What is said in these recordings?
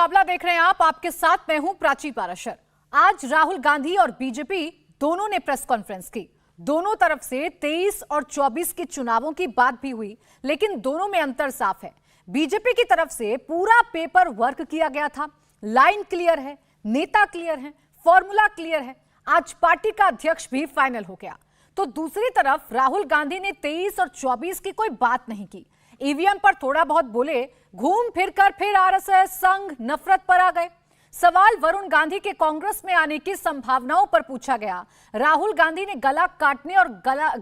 मुकाबला देख रहे हैं आप, आपके साथ मैं हूं प्राची पाराशर। आज राहुल गांधी और बीजेपी दोनों ने प्रेस कॉन्फ्रेंस की। दोनों तरफ से 23 और 24 के चुनावों की बात भी हुई, लेकिन दोनों में अंतर साफ है। बीजेपी की तरफ से पूरा पेपर वर्क किया गया था, लाइन क्लियर है, नेता क्लियर है, फॉर्मूला क्लियर है। आज पार्टी का अध्यक्ष भी फाइनल हो गया। तो दूसरी तरफ राहुल गांधी ने 23 और 24 की कोई बात नहीं की। ईवीएम पर थोड़ा बहुत बोले, घूम फिर कर फिर आरएसएस संघ नफरत पर आ गए। सवाल वरुण गांधी के कांग्रेस में आने की संभावनाओं पर पूछा गया। राहुल गांधी ने गला काटने और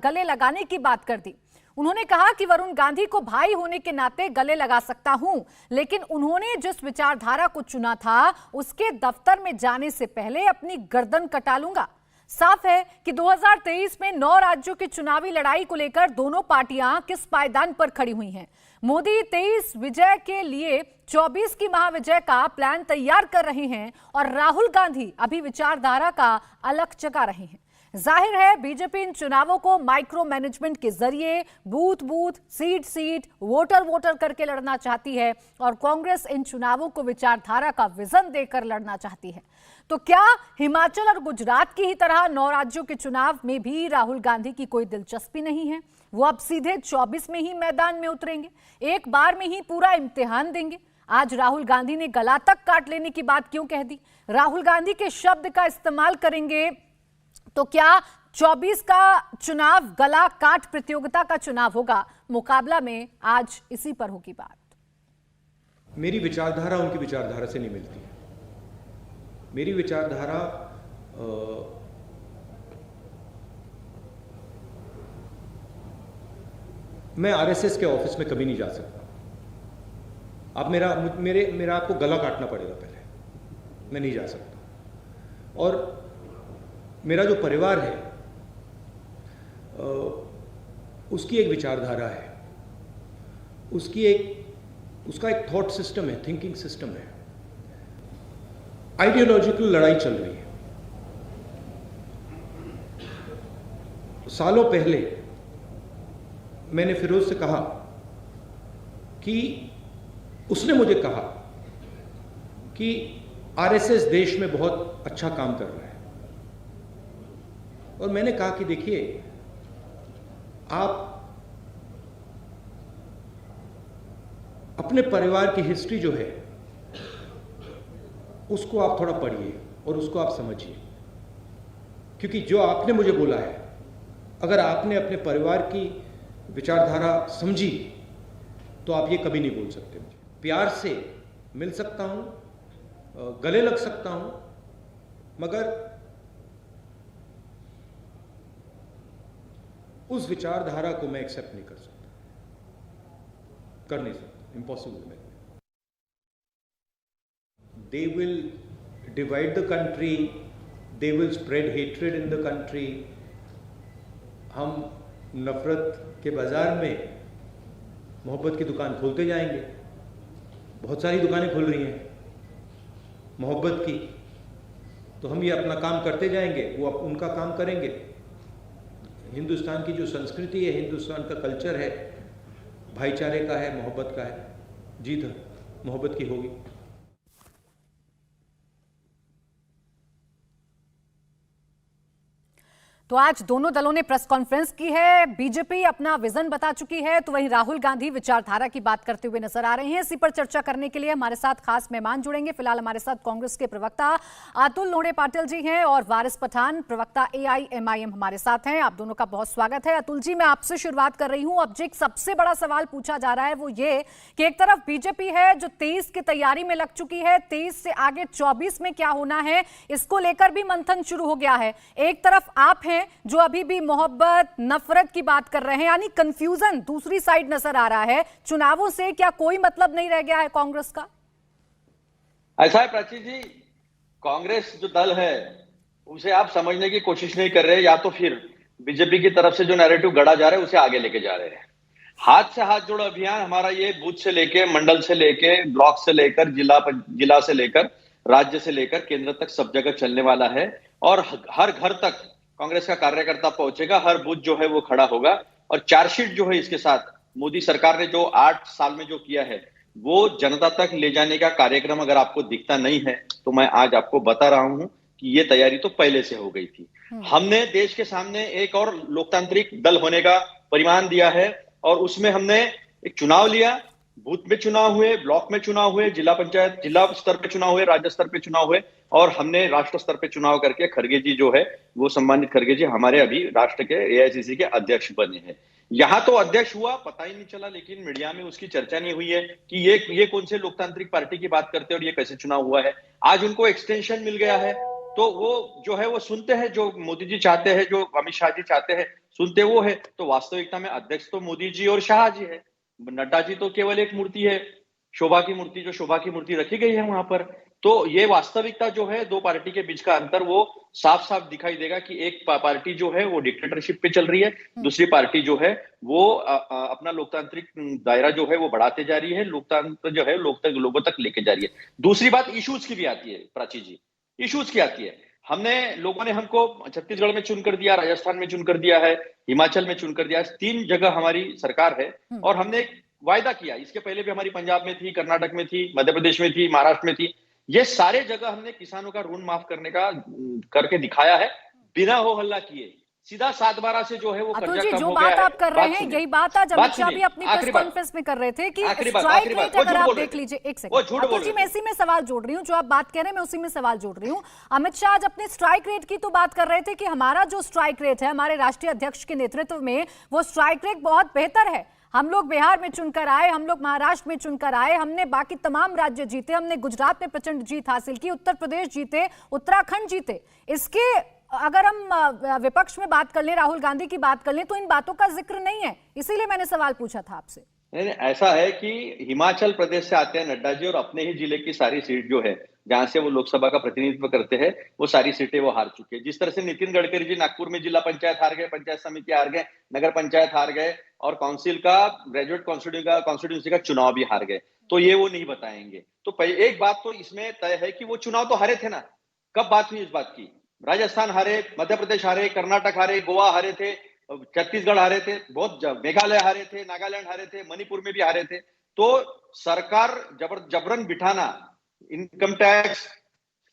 गले लगाने की बात कर दी। उन्होंने कहा कि वरुण गांधी को भाई होने के नाते गले लगा सकता हूं, लेकिन उन्होंने जिस विचारधारा को चुना था उसके दफ्तर में जाने से पहले अपनी गर्दन कटा लूंगा। साफ है कि 2023 में 9 राज्यों की चुनावी लड़ाई को लेकर दोनों पार्टियां किस पायदान पर खड़ी हुई हैं। मोदी 23 विजय के लिए 24 की महाविजय का प्लान तैयार कर रहे हैं और राहुल गांधी अभी विचारधारा का अलग जगा रहे हैं। जाहिर है बीजेपी इन चुनावों को माइक्रो मैनेजमेंट के जरिए booth booth, seat seat, voter voter करके लड़ना चाहती है और कांग्रेस इन चुनावों को विचारधारा का विजन देकर लड़ना चाहती है। तो क्या हिमाचल और गुजरात की ही तरह 9 राज्यों के चुनाव में भी राहुल गांधी की कोई दिलचस्पी नहीं है? वो अब सीधे 24 में ही मैदान में उतरेंगे, एक बार में ही पूरा इम्तिहान देंगे? आज राहुल गांधी ने गला तक काट लेने की बात क्यों कह दी? राहुल गांधी के शब्द का इस्तेमाल करेंगे तो क्या 24 का चुनाव गला काट प्रतियोगिता का चुनाव होगा? मुकाबला में आज इसी पर होगी बात। मेरी विचारधारा उनकी विचारधारा से नहीं मिलती है। मेरी विचारधारा मैं आरएसएस के ऑफिस में कभी नहीं जा सकता। आप मेरा आपको गला काटना पड़ेगा पहले, मैं नहीं जा सकता। और मेरा जो परिवार है उसकी एक विचारधारा है, उसका एक थॉट सिस्टम है, थिंकिंग सिस्टम है। आइडियोलॉजिकल लड़ाई चल रही है। सालों पहले मैंने फिरोज से कहा कि उसने मुझे कहा कि आरएसएस देश में बहुत अच्छा काम कर रहा है, और मैंने कहा कि देखिए, आप अपने परिवार की हिस्ट्री जो है उसको आप थोड़ा पढ़िए और उसको आप समझिए, क्योंकि जो आपने मुझे बोला है, अगर आपने अपने परिवार की विचारधारा समझी तो आप ये कभी नहीं बोल सकते। प्यार से मिल सकता हूं, गले लग सकता हूं, मगर उस विचारधारा को मैं एक्सेप्ट नहीं कर सकता, कर नहीं सकता, इम्पॉसिबल है। They will divide the country, they will spread hatred in the country. हम नफरत के बाजार में मोहब्बत की दुकान खोलते जाएंगे। बहुत सारी दुकानें खुल रही हैं मोहब्बत की, तो हम ये अपना काम करते जाएंगे, वो उनका काम करेंगे। हिंदुस्तान की जो संस्कृति है, हिंदुस्तान का कल्चर है, भाईचारे का है, मोहब्बत का है, जीत मोहब्बत की होगी। तो आज दोनों दलों ने प्रेस कॉन्फ्रेंस की है। बीजेपी अपना विजन बता चुकी है, तो वहीं राहुल गांधी विचारधारा की बात करते हुए नजर आ रहे हैं। इसी पर चर्चा करने के लिए हमारे साथ खास मेहमान जुड़ेंगे। फिलहाल हमारे साथ कांग्रेस के प्रवक्ता अतुल लोढ़े पाटिल जी हैं और वारिस पठान प्रवक्ता AIMIM हमारे साथ हैं। आप दोनों का बहुत स्वागत है। अतुल जी, मैं आपसे शुरुआत कर रही हूं। अब जो एक सबसे बड़ा सवाल पूछा जा रहा है वो ये कि एक तरफ बीजेपी है जो 23 की तैयारी में लग चुकी है, 23 से आगे 24 में क्या होना है इसको लेकर भी मंथन शुरू हो गया है। एक तरफ आप हैं जो अभी भी मोहब्बत नफरत की बात कर रहे हैं, यानी कंफ्यूजन दूसरी साइड नजर आ रहा है। चुनावों से क्या कोई मतलब नहीं रह गया है कांग्रेस का? ऐसा है प्राची जी, कांग्रेस जो दल है उसे आप समझने की कोशिश नहीं कर रहे, या तो फिर बीजेपी की तरफ से जो नैरेटिव गढ़ा जा रहा है उसे आगे लेके जा रहे हैं। हाथ से हाथ जोड़ो अभियान हमारा ये बूथ से लेके, मंडल से लेके, ब्लॉक से लेकर, जिला से लेकर, राज्य से लेकर केंद्र तक सब जगह चलने वाला है और हर घर तक कांग्रेस का कार्यकर्ता पहुंचेगा, हर बूथ जो है वो खड़ा होगा। और चार्जशीट जो है इसके साथ मोदी सरकार ने जो 8 साल में जो किया है वो जनता तक ले जाने का कार्यक्रम अगर आपको दिखता नहीं है, तो मैं आज आपको बता रहा हूं कि ये तैयारी तो पहले से हो गई थी। हमने देश के सामने एक और लोकतांत्रिक दल होने का परिमाण दिया है, और उसमें हमने एक चुनाव लिया, बूथ में चुनाव हुए, ब्लॉक में चुनाव हुए, जिला पंचायत, जिला स्तर पे चुनाव हुए, राज्य स्तर पे चुनाव हुए, और हमने राष्ट्र स्तर पे चुनाव करके खड़गे जी जो है, वो सम्मानित खड़गे जी हमारे अभी राष्ट्र के एआईसीसी के अध्यक्ष बने हैं। यहाँ तो अध्यक्ष हुआ पता ही नहीं चला, लेकिन मीडिया में उसकी चर्चा नहीं हुई है कि ये कौन से लोकतांत्रिक पार्टी की बात करते हैं और ये कैसे चुनाव हुआ है। आज उनको एक्सटेंशन मिल गया है, तो वो जो है वो सुनते हैं, जो मोदी जी चाहते हैं, जो अमित शाह जी चाहते हैं, सुनते वो है। तो वास्तविकता में अध्यक्ष तो मोदी जी और शाह जी है, नड्डा जी तो केवल एक मूर्ति है, शोभा की मूर्ति, जो शोभा की मूर्ति रखी गई है वहां पर। तो ये वास्तविकता जो है, दो पार्टी के बीच का अंतर वो साफ साफ दिखाई देगा कि एक पार्टी जो है वो डिक्टेटरशिप पे चल रही है, दूसरी पार्टी जो है वो अपना लोकतांत्रिक दायरा जो है वो बढ़ाते जा रही है, लोकतंत्र जो है लोगों तक लेके जा रही है। दूसरी बात इश्यूज की भी आती है प्राची जी, इश्यूज की आती है। लोगों ने हमको छत्तीसगढ़ में चुन कर दिया, राजस्थान में चुन कर दिया है, हिमाचल में चुन कर दिया है, 3 जगह हमारी सरकार है, और हमने एक वायदा किया, इसके पहले भी हमारी पंजाब में थी, कर्नाटक में थी, मध्य प्रदेश में थी, महाराष्ट्र में थी। ये सारे जगह हमने किसानों का ऋण माफ करने का करके दिखाया है, बिना हो हल्ला किए। सीधा 7/12 से जो है वो अतुल कर्जा जी, कम जो हो गया बात है। आप कर रहे हैं यही बात आज अमित शाह भी अपनी प्रेस आखिरी बात, कॉन्फ्रेंस में कर रहे थे कि आखिरी बात, स्ट्राइक आखिरी बात, रेट वो अगर झूठ आप बोल रहे देख थे। लीजिए। एक वो सेकंड झूठ अतुल बोल जी, रहे मैं थे। इसी में सवाल जोड़ रही हूँ, जो आप बात कह रहे हैं मैं उसी में सवाल जोड़ रही हूँ। अमित शाह आज अपने स्ट्राइक रेट की तो बात कर रहे थे कि हमारा जो स्ट्राइक रेट है हमारे राष्ट्रीय अध्यक्ष के नेतृत्व में, वो स्ट्राइक रेट बहुत बेहतर है। हम लोग बिहार में चुनकर आए, हम लोग महाराष्ट्र में चुनकर आए, हमने बाकी तमाम राज्य जीते, हमने गुजरात में प्रचंड जीत हासिल की, उत्तर प्रदेश जीते, उत्तराखंड जीते। इसके अगर हम विपक्ष में बात कर लें, राहुल गांधी की बात कर लें, तो इन बातों का जिक्र नहीं है। इसीलिए मैंने सवाल पूछा था आपसे। नहीं, ऐसा है कि हिमाचल प्रदेश से आते हैं नड्डा जी, और अपने ही जिले की सारी सीट जो है, जहां से वो लोकसभा का प्रतिनिधित्व करते हैं, वो सारी सीटें वो हार चुके हैं। जिस तरह से नितिन गडकरी जी नागपुर में जिला पंचायत हार गए, पंचायत समिति हार गए, नगर पंचायत हार गए, और काउंसिल का ग्रेजुएट कॉन्स्टिट्यूंसी का चुनाव भी हार गए, तो ये वो नहीं बताएंगे। तो एक बात तो इसमें तय है कि वो चुनाव तो हारे थे ना। कब बात हुई इस बात की? राजस्थान हारे, मध्य प्रदेश हारे, कर्नाटक हारे, गोवा हारे थे, छत्तीसगढ़ हारे थे, बहुत मेघालय हारे थे, नागालैंड हारे थे, मणिपुर में भी हारे थे। तो सरकार जबरन बिठाना, इनकम टैक्स,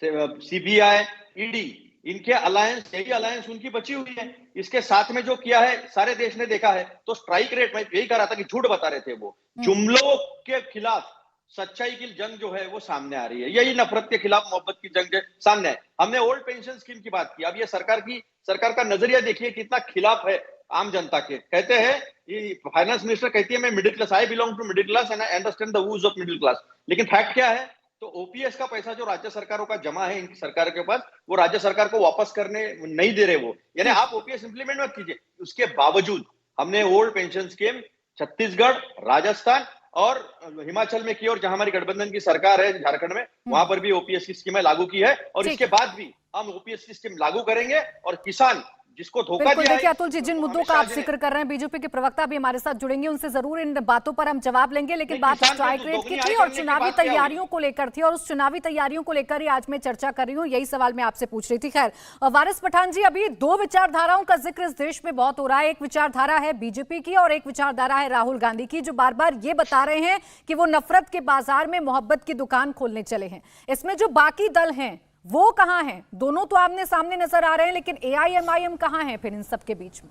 सीबीआई, ईडी, इनके अलायंस, यही अलायंस उनकी बची हुई है। इसके साथ में जो किया है सारे देश ने देखा है। तो स्ट्राइक रेट में यही कह रहा था कि झूठ बता रहे थे वो, जुमलों के खिलाफ सच्चाई की जंग जो है वो सामने आ रही है। यही नफरत के खिलाफ मोहब्बत की जंग जो सामने है। हमने ओल्ड पेंशन स्कीम की बात की, अब ये सरकार का नजरिया देखिए कितना खिलाफ है आम जनता के। कहते हैं, ये फाइनेंस मिनिस्टर कहती है मैं middle class, I belong to middle class and I understand the woes of middle class. लेकिन फैक्ट क्या है? तो ओपीएस का पैसा जो राज्य सरकारों का जमा है इनकी सरकार के पास, वो राज्य सरकार को वापस करने नहीं दे रहे वो। यानी आप ओपीएस इंप्लीमेंट मत कीजिए, उसके बावजूद हमने old pension scheme Chhattisgarh, Rajasthan और हिमाचल में की, और जहां हमारी गठबंधन की सरकार है झारखंड में, वहां पर भी ओपीएस की स्कीमें लागू की है, और इसके बाद भी हम ओपीएस की स्कीम लागू करेंगे। और किसान जिसको धोखा बिल्कुल, दिया देखिए है, अतुल जी, जिन मुद्दों का आप जिक्र कर रहे हैं, बीजेपी के प्रवक्ता भी हमारे साथ जुड़ेंगे, उनसे जरूर इन बातों पर हम जवाब लेंगे। लेकिन बात स्ट्राइक रेट की थी और चुनावी तैयारियों को लेकर थी, और उस चुनावी तैयारियों को लेकर ही आज मैं चर्चा कर रही हूँ। यही सवाल मैं आपसे पूछ रही थी। खैर, वारिस पठान जी, अभी 2 विचारधाराओं का जिक्र इस देश में बहुत हो रहा है। एक विचारधारा है बीजेपी की और एक विचारधारा है राहुल गांधी की, जो बार बार ये बता रहे हैं कि वो नफरत के बाजार में मोहब्बत की दुकान खोलने चले हैं। इसमें जो बाकी दल हैं वो कहां हैं? दोनों तो आमने सामने नजर आ रहे हैं, लेकिन एआईएमआईएम कहां है फिर इन सब के बीच में?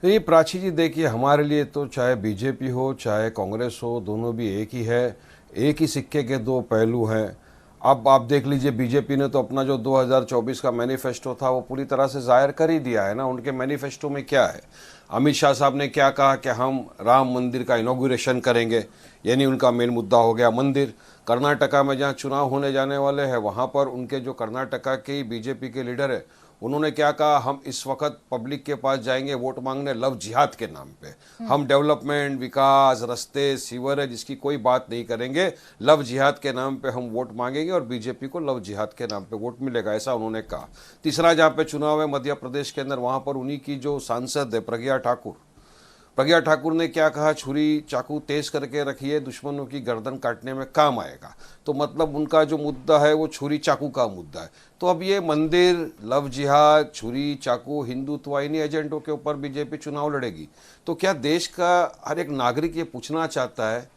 ये प्राची जी, देखिए हमारे लिए तो चाहे बीजेपी हो चाहे कांग्रेस हो, दोनों भी एक ही है, एक ही सिक्के के 2 पहलू हैं। अब आप देख लीजिए, बीजेपी ने तो अपना जो 2024 का मैनिफेस्टो था वो पूरी तरह से जाहिर कर ही दिया है ना। उनके मैनिफेस्टो में क्या है? अमित शाह साहब ने क्या कहा कि हम राम मंदिर का इनॉग्रेशन करेंगे, यानी उनका मेन मुद्दा हो गया मंदिर। कर्नाटका में जहाँ चुनाव होने जाने वाले हैं, वहाँ पर उनके जो कर्नाटका के बीजेपी के लीडर है, उन्होंने क्या कहा, हम इस वक्त पब्लिक के पास जाएंगे वोट मांगने लव जिहाद के नाम पे। हम डेवलपमेंट, विकास, रास्ते, सीवरेज, इसकी कोई बात नहीं करेंगे, लव जिहाद के नाम पे हम वोट मांगेंगे और बीजेपी को लव जिहाद के नाम पे वोट मिलेगा, ऐसा उन्होंने कहा। तीसरा जहाँ पे चुनाव है मध्य प्रदेश के अंदर, वहाँ पर उन्हीं की जो सांसद है प्रज्ञा ठाकुर, प्रज्ञा ठाकुर ने क्या कहा, छुरी चाकू तेज करके रखिए, दुश्मनों की गर्दन काटने में काम आएगा। तो मतलब उनका जो मुद्दा है वो छुरी चाकू का मुद्दा है। तो अब ये मंदिर, लव जिहाद, छुरी चाकू, हिंदुत्व, इन्हीं एजेंडों के ऊपर बीजेपी चुनाव लड़ेगी। तो क्या देश का हर एक नागरिक ये पूछना चाहता है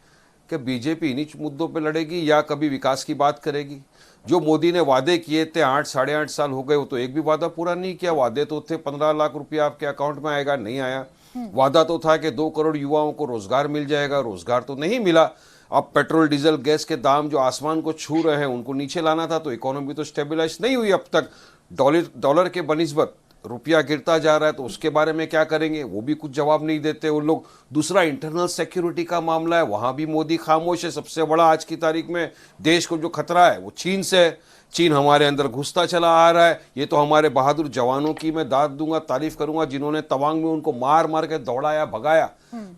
कि बीजेपी इन्हीं मुद्दों पे लड़ेगी या कभी विकास की बात करेगी? जो मोदी ने वादे किए थे 8 साढ़े 8 साल हो गए, वो तो एक भी वादा पूरा नहीं किया। वादे तो थे 15 लाख रुपया आपके अकाउंट में आएगा, नहीं आया। वादा तो था कि 2 करोड़ युवाओं को रोजगार मिल जाएगा, रोजगार तो नहीं मिला। अब पेट्रोल डीजल गैस के दाम जो आसमान को छू रहे हैं उनको नीचे लाना था, तो इकोनॉमी तो स्टेबलाइज नहीं हुई अब तक। डॉलर के बनिस्बत रुपया गिरता जा रहा है, तो उसके बारे में क्या करेंगे, वो भी कुछ जवाब नहीं देते वो लोग। दूसरा इंटरनल सिक्योरिटी का मामला है, वहां भी मोदी खामोश है। सबसे बड़ा आज की तारीख में देश को जो खतरा है वो चीन से है। चीन हमारे अंदर घुसता चला आ रहा है। ये तो हमारे बहादुर जवानों की मैं दाद दूंगा, तारीफ करूंगा, जिन्होंने तवांग में उनको मार मार के दौड़ाया, भगाया।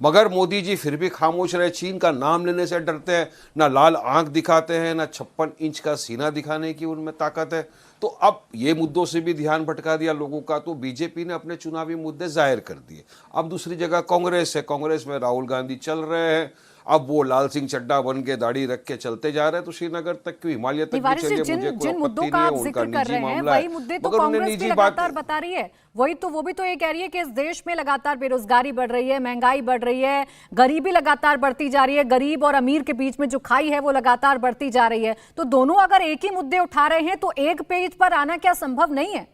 मगर मोदी जी फिर भी खामोश रहे। चीन का नाम लेने से डरते हैं, ना लाल आंख दिखाते हैं, ना 56 इंच का सीना दिखाने की उनमें ताकत है। तो अब ये मुद्दों से भी ध्यान भटका दिया लोगों का, तो बीजेपी ने अपने चुनावी मुद्दे जाहिर कर दिए। अब दूसरी जगह कांग्रेस है, कांग्रेस में राहुल गांधी चल रहे हैं। अब वो लाल सिंह चड्ढा बन के दाढ़ी रख के चलते जा रहे हैं, तो श्रीनगर तक क्यों, हिमालय तक भी चलिए, मुझे कोई आपत्ति नहीं है। उनका निजी मामला है, मगर उन्हें निजी बात बता रही है। वो भी तो ये कह रही है कि इस देश में लगातार बेरोजगारी बढ़ रही है, महंगाई बढ़ रही है, गरीबी लगातार बढ़ती जा रही है, गरीब और अमीर के बीच में जो खाई है वो लगातार बढ़ती जा रही है। तो दोनों अगर एक ही मुद्दे उठा रहे हैं तो एक पेज पर आना क्या संभव नहीं है?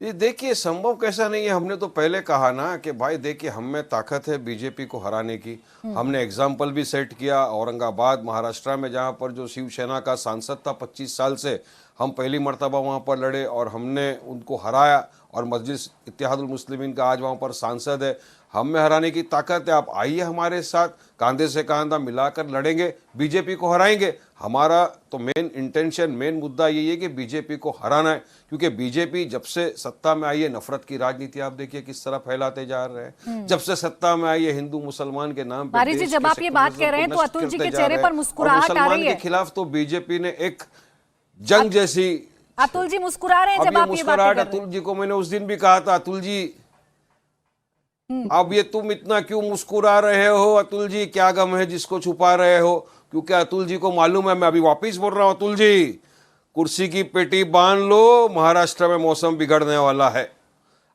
ये देखिए, संभव कैसा नहीं है। हमने तो पहले कहा ना कि भाई देखिए, हम में ताकत है बीजेपी को हराने की। हमने एग्जाम्पल भी सेट किया औरंगाबाद, महाराष्ट्र में, जहां पर जो शिवसेना का सांसद था 25 साल से, हम पहली मर्तबा वहां पर लड़े और हमने उनको हराया। और मजलिस इत्तेहादुल मुस्लिमीन का आज वहां पर सांसद है। हम में हराने की ताकत है। आप आइए हमारे साथ, कांधे से कांधा मिलाकर लड़ेंगे, बीजेपी को हराएंगे। हमारा तो मेन इंटेंशन, मेन मुद्दा यही है कि बीजेपी को हराना है, क्योंकि बीजेपी जब से सत्ता में आई है, नफरत की राजनीति आप देखिए किस तरह फैलाते जा रहे हैं। जब से सत्ता में आई है, हिंदू मुसलमान के नाम पे जी, जब आप ये बात कह रहे हैं तो अतुल जी के चेहरे पर मुस्कुराहट आ रही है। के खिलाफ तो बीजेपी ने एक जंग जैसी, अतुल जी मुस्कुरा रहे हैं जब आप ये बात कर रहे हैं। अतुल जी को मैंने उस दिन भी कहा था, अतुल जी अब ये तुम इतना क्यों मुस्कुरा रहे हो, अतुल जी क्या गम है जिसको छुपा रहे हो? क्योंकि अतुल जी को मालूम है, मैं अभी वापिस बोल रहा हूं, अतुल जी कुर्सी की पेटी बांध लो, महाराष्ट्र में मौसम बिगड़ने वाला है।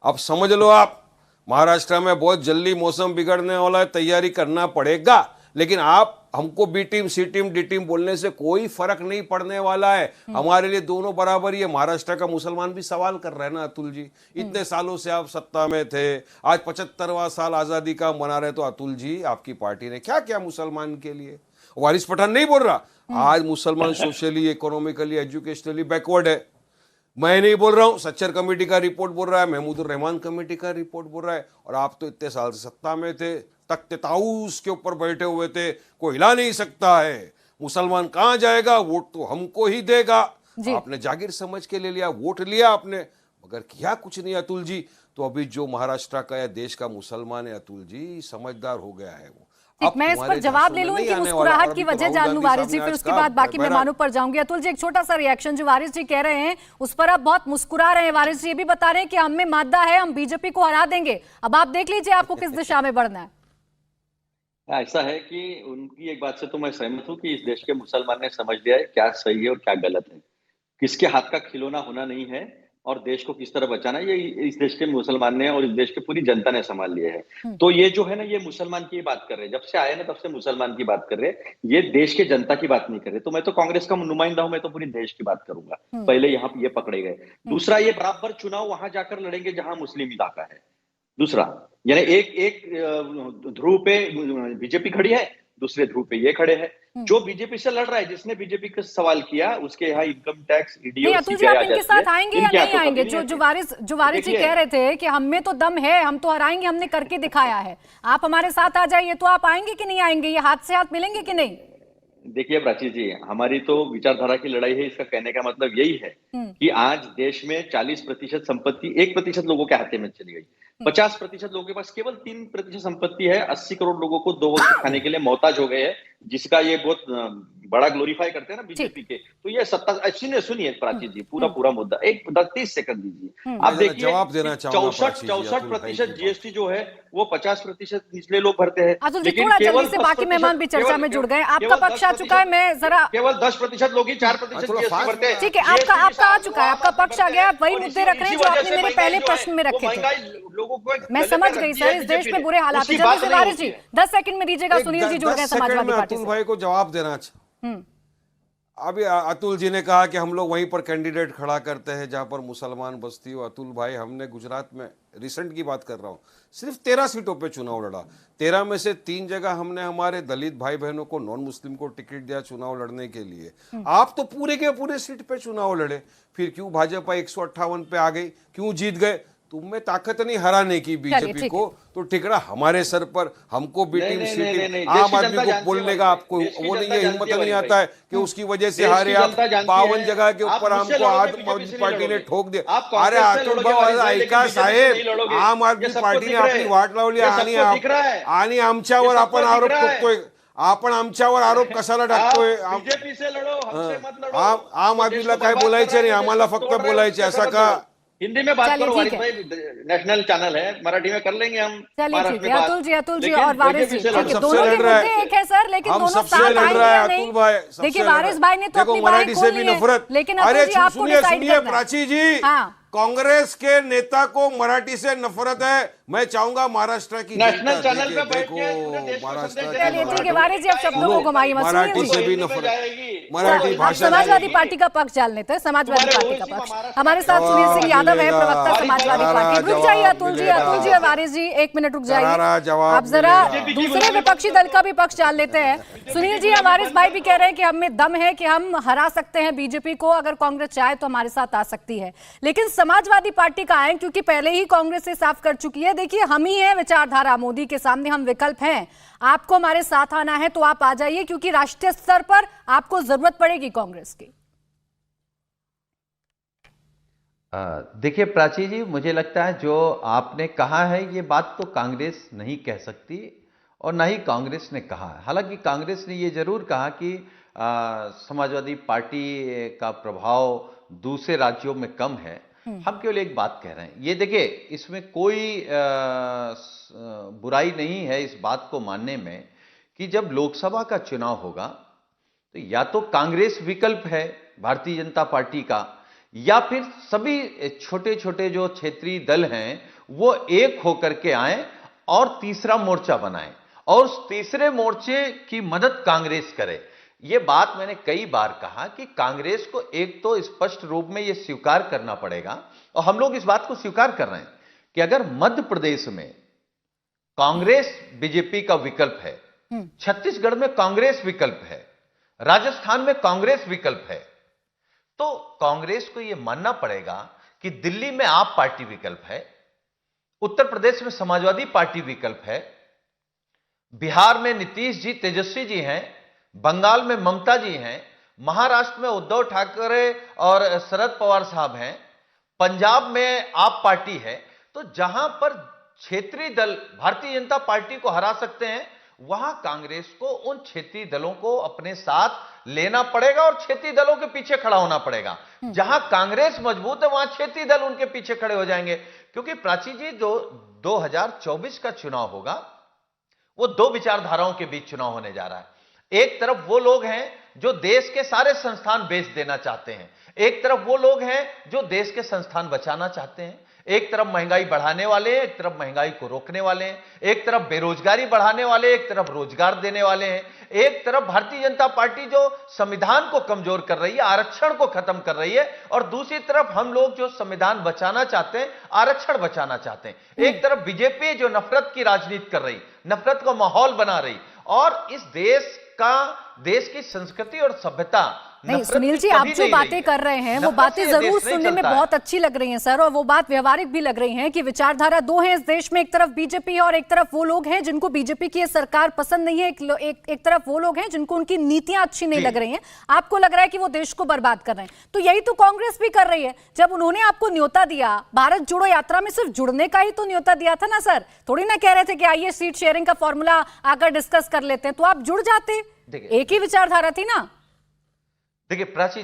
अब समझ लो आप, महाराष्ट्र में बहुत जल्दी मौसम बिगड़ने वाला है, तैयारी करना पड़ेगा। लेकिन आप हमको बी टीम, सी टीम, डी टीम बोलने से कोई फर्क नहीं पड़ने वाला है। हमारे लिए दोनों बराबर ही है। महाराष्ट्र का मुसलमान भी सवाल कर रहे हैं ना अतुल जी, इतने सालों से आप सत्ता में थे, आज 75वां साल आजादी का मना रहे, तो अतुल जी आपकी पार्टी ने क्या किया मुसलमान के लिए? वारिस पठान नहीं बोल रहा, आज मुसलमान सोशली, इकोनॉमिकली, एजुकेशनली बैकवर्ड है। मैं नहीं बोल रहा हूं, सच्चर कमेटी का रिपोर्ट बोल रहा है, महमूदुर रहमान कमेटी का रिपोर्ट बोल रहा है। और आप तो इतने साल से सत्ता में थे, तख्ते ताऊस के ऊपर बैठे हुए थे, कोई हिला नहीं सकता है। मुसलमान कहां जाएगा, वोट तो हमको ही देगा। आपने जागीर समझ के ले लिया, वोट लिया आपने, मगर किया कुछ नहीं अतुल जी। तो अभी जो महाराष्ट्र का या देश का मुसलमान है अतुल जी, समझदार हो गया है वो। मैं इस पर जवाब ले लूं, इनकी मुस्कुराहट की वजह जान लूं वारिस जी, फिर उसके बाद बाकी मेहमानों पर जाऊंगी। अतुल जी, एक छोटा सा रिएक्शन जो वारिस जी कह रहे हैं उस पर आप बहुत मुस्कुरा रहे हैं। वारिस जी ये भी बता रहे हैं कि हम में मादा है, हम बीजेपी को हरा देंगे। अब आप देख लीजिए आपको किस दिशा में बढ़ना है। ऐसा है कि उनकी एक बात से तो मैं सहमत हूं कि इस देश के मुसलमान ने समझ लिया है क्या सही है और क्या गलत है, किसके हाथ का खिलौना होना नहीं है और देश को किस तरह बचाना है, ये इस देश के मुसलमान ने और इस देश की पूरी जनता ने संभाल लिया है। तो ये जो है ना, ये मुसलमान की बात कर रहे हैं, जब से आए ना तब से मुसलमान की बात कर रहे हैं, ये देश के जनता की बात नहीं कर रहे। तो मैं तो कांग्रेस का नुमाइंदा हूं, मैं तो पूरी देश की बात करूंगा। पहले यहाँ पे ये पकड़े गए। दूसरा, ये बराबर चुनाव वहां जाकर लड़ेंगे जहां मुस्लिम इलाका है। दूसरा, यानी एक ध्रुव पे बीजेपी खड़ी है, दूसरे ध्रुव पे ये खड़े हैं। जो बीजेपी से लड़ रहा है, जिसने बीजेपी का सवाल किया, उसके यहाँ इनकम टैक्स, ईडी और सीबीआई इनके साथ आएंगे या नहीं आएंगे? जो वारिस जी कह रहे थे कि हम में तो दम है, हम तो हराएंगे, हमने करके दिखाया है, आप हमारे साथ आ जाइए, तो आप आएंगे कि नहीं आएंगे? ये हाथ से हाथ मिलेंगे कि नहीं? देखिए प्राची जी, हमारी तो विचारधारा की लड़ाई है। इसका कहने का मतलब यही है कि आज देश में 40% संपत्ति 1% लोगों के हाथे में चली गई। 50% लोगों के पास केवल 3% संपत्ति है। 80 करोड़ लोगों को 2 वक्त खाने के लिए मोहताज हो गए हैं। जिसका ये बहुत बड़ा ग्लोरीफाई करते हैं ना बीजेपी के, तो ये सत्ता, सुनिए प्राची जी, पूरा मुद्दा एक 30 सेकंड दीजिए। आप देखिए, जवाब देना चाहूंगा 64% जीएसटी जो है वो 50% निचले लोग भरते हैं। अतुल जी थोड़ा जल्दी से, बाकी मेहमान भी चर्चा में जुड़ गए। आपका पक्ष आ चुका है, मैं जरा केवल 10% लोग ही 4% जीएसटी भरते हैं। ठीक है, आपका आ चुका है, आपका पक्ष आ गया। वही मुद्दे रख रहे हैं जो आपने मेरे पहले प्रश्न में रखे थे। मैं समझ गई सर, इस देश में बुरे हालात है। जल्दी से वारिस जी 10 सेकंड में दीजिएगा। सुनील जी जुड़ गए समाजवादी पार्टी अतुल से। भाई को जवाब देना। अभी अतुल जी ने कहा कि हम लोग वहीं पर कैंडिडेट खड़ा करते हैं जहां पर मुसलमान बस्ती हो। अतुल भाई, हमने गुजरात में रिसेंट की बात कर रहा हूं, सिर्फ 13 सीटों पे चुनाव लड़ा। 13 में से 3 जगह हमने हमारे दलित भाई बहनों को, नॉन मुस्लिम को टिकट दिया चुनाव लड़ने के लिए। आप तो पूरे के पूरे सीट पे चुनाव लड़े, फिर क्यों भाजपा 158 पे आ गई, क्यों जीत गए? तुम में ताकत नहीं हराने की बीजेपी को, तो टिकड़ा हमारे सर पर, हमको बी टीम सी टीम। आम आदमी को बोलने का आपको वो नहीं है, हिम्मत नहीं आता है कि उसकी वजह से हारे आप। 52 जगह के ऊपर हमको आदमी पार्टी ने ठोक दिया। अरे अतुल भाऊ ऐका साहेब, आम आदमी पार्टीने आपली वाट लावली आणि आमच्यावर आपण आरोप ठोकतोय। आपण आमच्यावर आरोप कशाला टाकतोय? बीजेपी से लड़ो, हमसे मत लड़ो। आम आदमीला काय बोलायचं नाही, आम्हाला फक्त बोलायचे, ऐसा का? हिंदी में बात करो वारिस भाई, नेशनल चैनल है, मराठी में कर लेंगे हम। चलिए ठीक है, अतुल जी और वारिस जी, हम सबसे दोनों के मुद्दे एक है सर, लेकिन दोनों साथ आएंगे या नहीं? देखिए वारिस भाई ने तो अपनी बात खोल ली है, लेकिन अतुल जी आपको डिसाइड करना है। प्राची जी, कांग्रेस के नेता को मराठी से नफरत है। मैं चाहूंगा महाराष्ट्र की नेशनल चैनल पे बैठ के चलिए ठीक है वारिस जी, अब शब्दों को घुमाइए मत। मराठी से भी नफरत, मराठी भाषा। समाजवादी पार्टी का पक्ष जान लेते हैं, समाजवादी पार्टी का पक्ष। हमारे साथ सुनील सिंह यादव है, प्रवक्ता समाजवादी पार्टी। रुक जाइए अतुल जी और वारिस जी, 1 मिनट रुक जाइए। आप जरा दूसरे विपक्षी दल का भी पक्ष जान लेते हैं। सुनील जी, वारिस भाई भी कह रहे हैं कि हमें दम है कि हम हरा सकते हैं बीजेपी को, अगर कांग्रेस चाहे तो हमारे साथ आ सकती है। लेकिन समाजवादी पार्टी का आए, क्योंकि पहले ही कांग्रेस से साफ कर चुकी है, देखिए हम ही हैं विचारधारा, मोदी के सामने हम विकल्प हैं। आपको हमारे साथ आना है तो आप आ जाइए, क्योंकि राष्ट्रीय स्तर पर आपको जरूरत पड़ेगी कांग्रेस की। देखिए प्राची जी, मुझे लगता है जो आपने कहा है ये बात तो कांग्रेस नहीं कह सकती और ना ही कांग्रेस ने कहा है। हालांकि कांग्रेस ने ये जरूर कहा कि समाजवादी पार्टी का प्रभाव दूसरे राज्यों में कम है। हम केवल एक बात कह रहे हैं, ये देखिए इसमें कोई बुराई नहीं है इस बात को मानने में कि जब लोकसभा का चुनाव होगा तो या तो कांग्रेस विकल्प है भारतीय जनता पार्टी का, या फिर सभी छोटे छोटे जो क्षेत्रीय दल हैं वो एक होकर के आए और तीसरा मोर्चा बनाएं और उस तीसरे मोर्चे की मदद कांग्रेस करे। यह बात मैंने कई बार कहा कि कांग्रेस को एक तो स्पष्ट रूप में यह स्वीकार करना पड़ेगा, और हम लोग इस बात को स्वीकार कर रहे हैं कि अगर मध्य प्रदेश में कांग्रेस बीजेपी का विकल्प है, छत्तीसगढ़ में कांग्रेस विकल्प है, राजस्थान में कांग्रेस विकल्प है, तो कांग्रेस को यह मानना पड़ेगा कि दिल्ली में आप पार्टी विकल्प है, उत्तर प्रदेश में समाजवादी पार्टी विकल्प है, बिहार में नीतीश जी, तेजस्वी जी हैं, बंगाल में ममता जी हैं, महाराष्ट्र में उद्धव ठाकरे और शरद पवार साहब हैं, पंजाब में आप पार्टी है। तो जहां पर क्षेत्रीय दल भारतीय जनता पार्टी को हरा सकते हैं, वहां कांग्रेस को उन क्षेत्रीय दलों को अपने साथ लेना पड़ेगा और क्षेत्रीय दलों के पीछे खड़ा होना पड़ेगा। जहां कांग्रेस मजबूत है वहां क्षेत्रीय दल उनके पीछे खड़े हो जाएंगे। क्योंकि प्राची जी, जो 2024 का चुनाव होगा वो दो विचारधाराओं के बीच चुनाव होने जा रहा है। एक तरफ वो लोग हैं जो देश के सारे संस्थान बेच देना चाहते हैं, एक तरफ वो लोग हैं जो देश के संस्थान बचाना चाहते हैं। एक तरफ महंगाई बढ़ाने वाले हैं, एक तरफ महंगाई को रोकने वाले हैं, एक तरफ बेरोजगारी बढ़ाने वाले, एक तरफ रोजगार देने वाले हैं, एक तरफ भारतीय जनता पार्टी जो संविधान को कमजोर कर रही है, आरक्षण को खत्म कर रही है, और दूसरी तरफ हम लोग जो संविधान बचाना चाहते हैं, आरक्षण बचाना चाहते हैं। एक तरफ बीजेपी जो नफरत की राजनीति कर रही, नफरत का माहौल बना रही, और इस देश की संस्कृति और सभ्यता। नहीं सुनील जी, आप जो बातें कर रहे हैं वो बातें जरूर सुनने में बहुत अच्छी लग रही हैं सर, और वो बात व्यवहारिक भी लग रही है कि विचारधारा दो है इस देश में। एक तरफ बीजेपी है और एक तरफ वो लोग हैं जिनको बीजेपी की सरकार पसंद नहीं है, एक तरफ वो लोग हैं जिनको उनकी नीतियां अच्छी नहीं लग रही हैं। आपको लग रहा है कि वो देश को बर्बाद कर रहे हैं, तो यही तो कांग्रेस भी कर रही है। जब उन्होंने आपको न्योता दिया भारत जोड़ो यात्रा में, सिर्फ जुड़ने का ही तो न्योता दिया था ना सर, थोड़ी ना कह रहे थे कि आइए सीट शेयरिंग का फॉर्मूला आकर डिस्कस कर लेते हैं, तो आप जुड़ जाते। देखिए एक ही विचारधारा थी ना। देखिए प्राची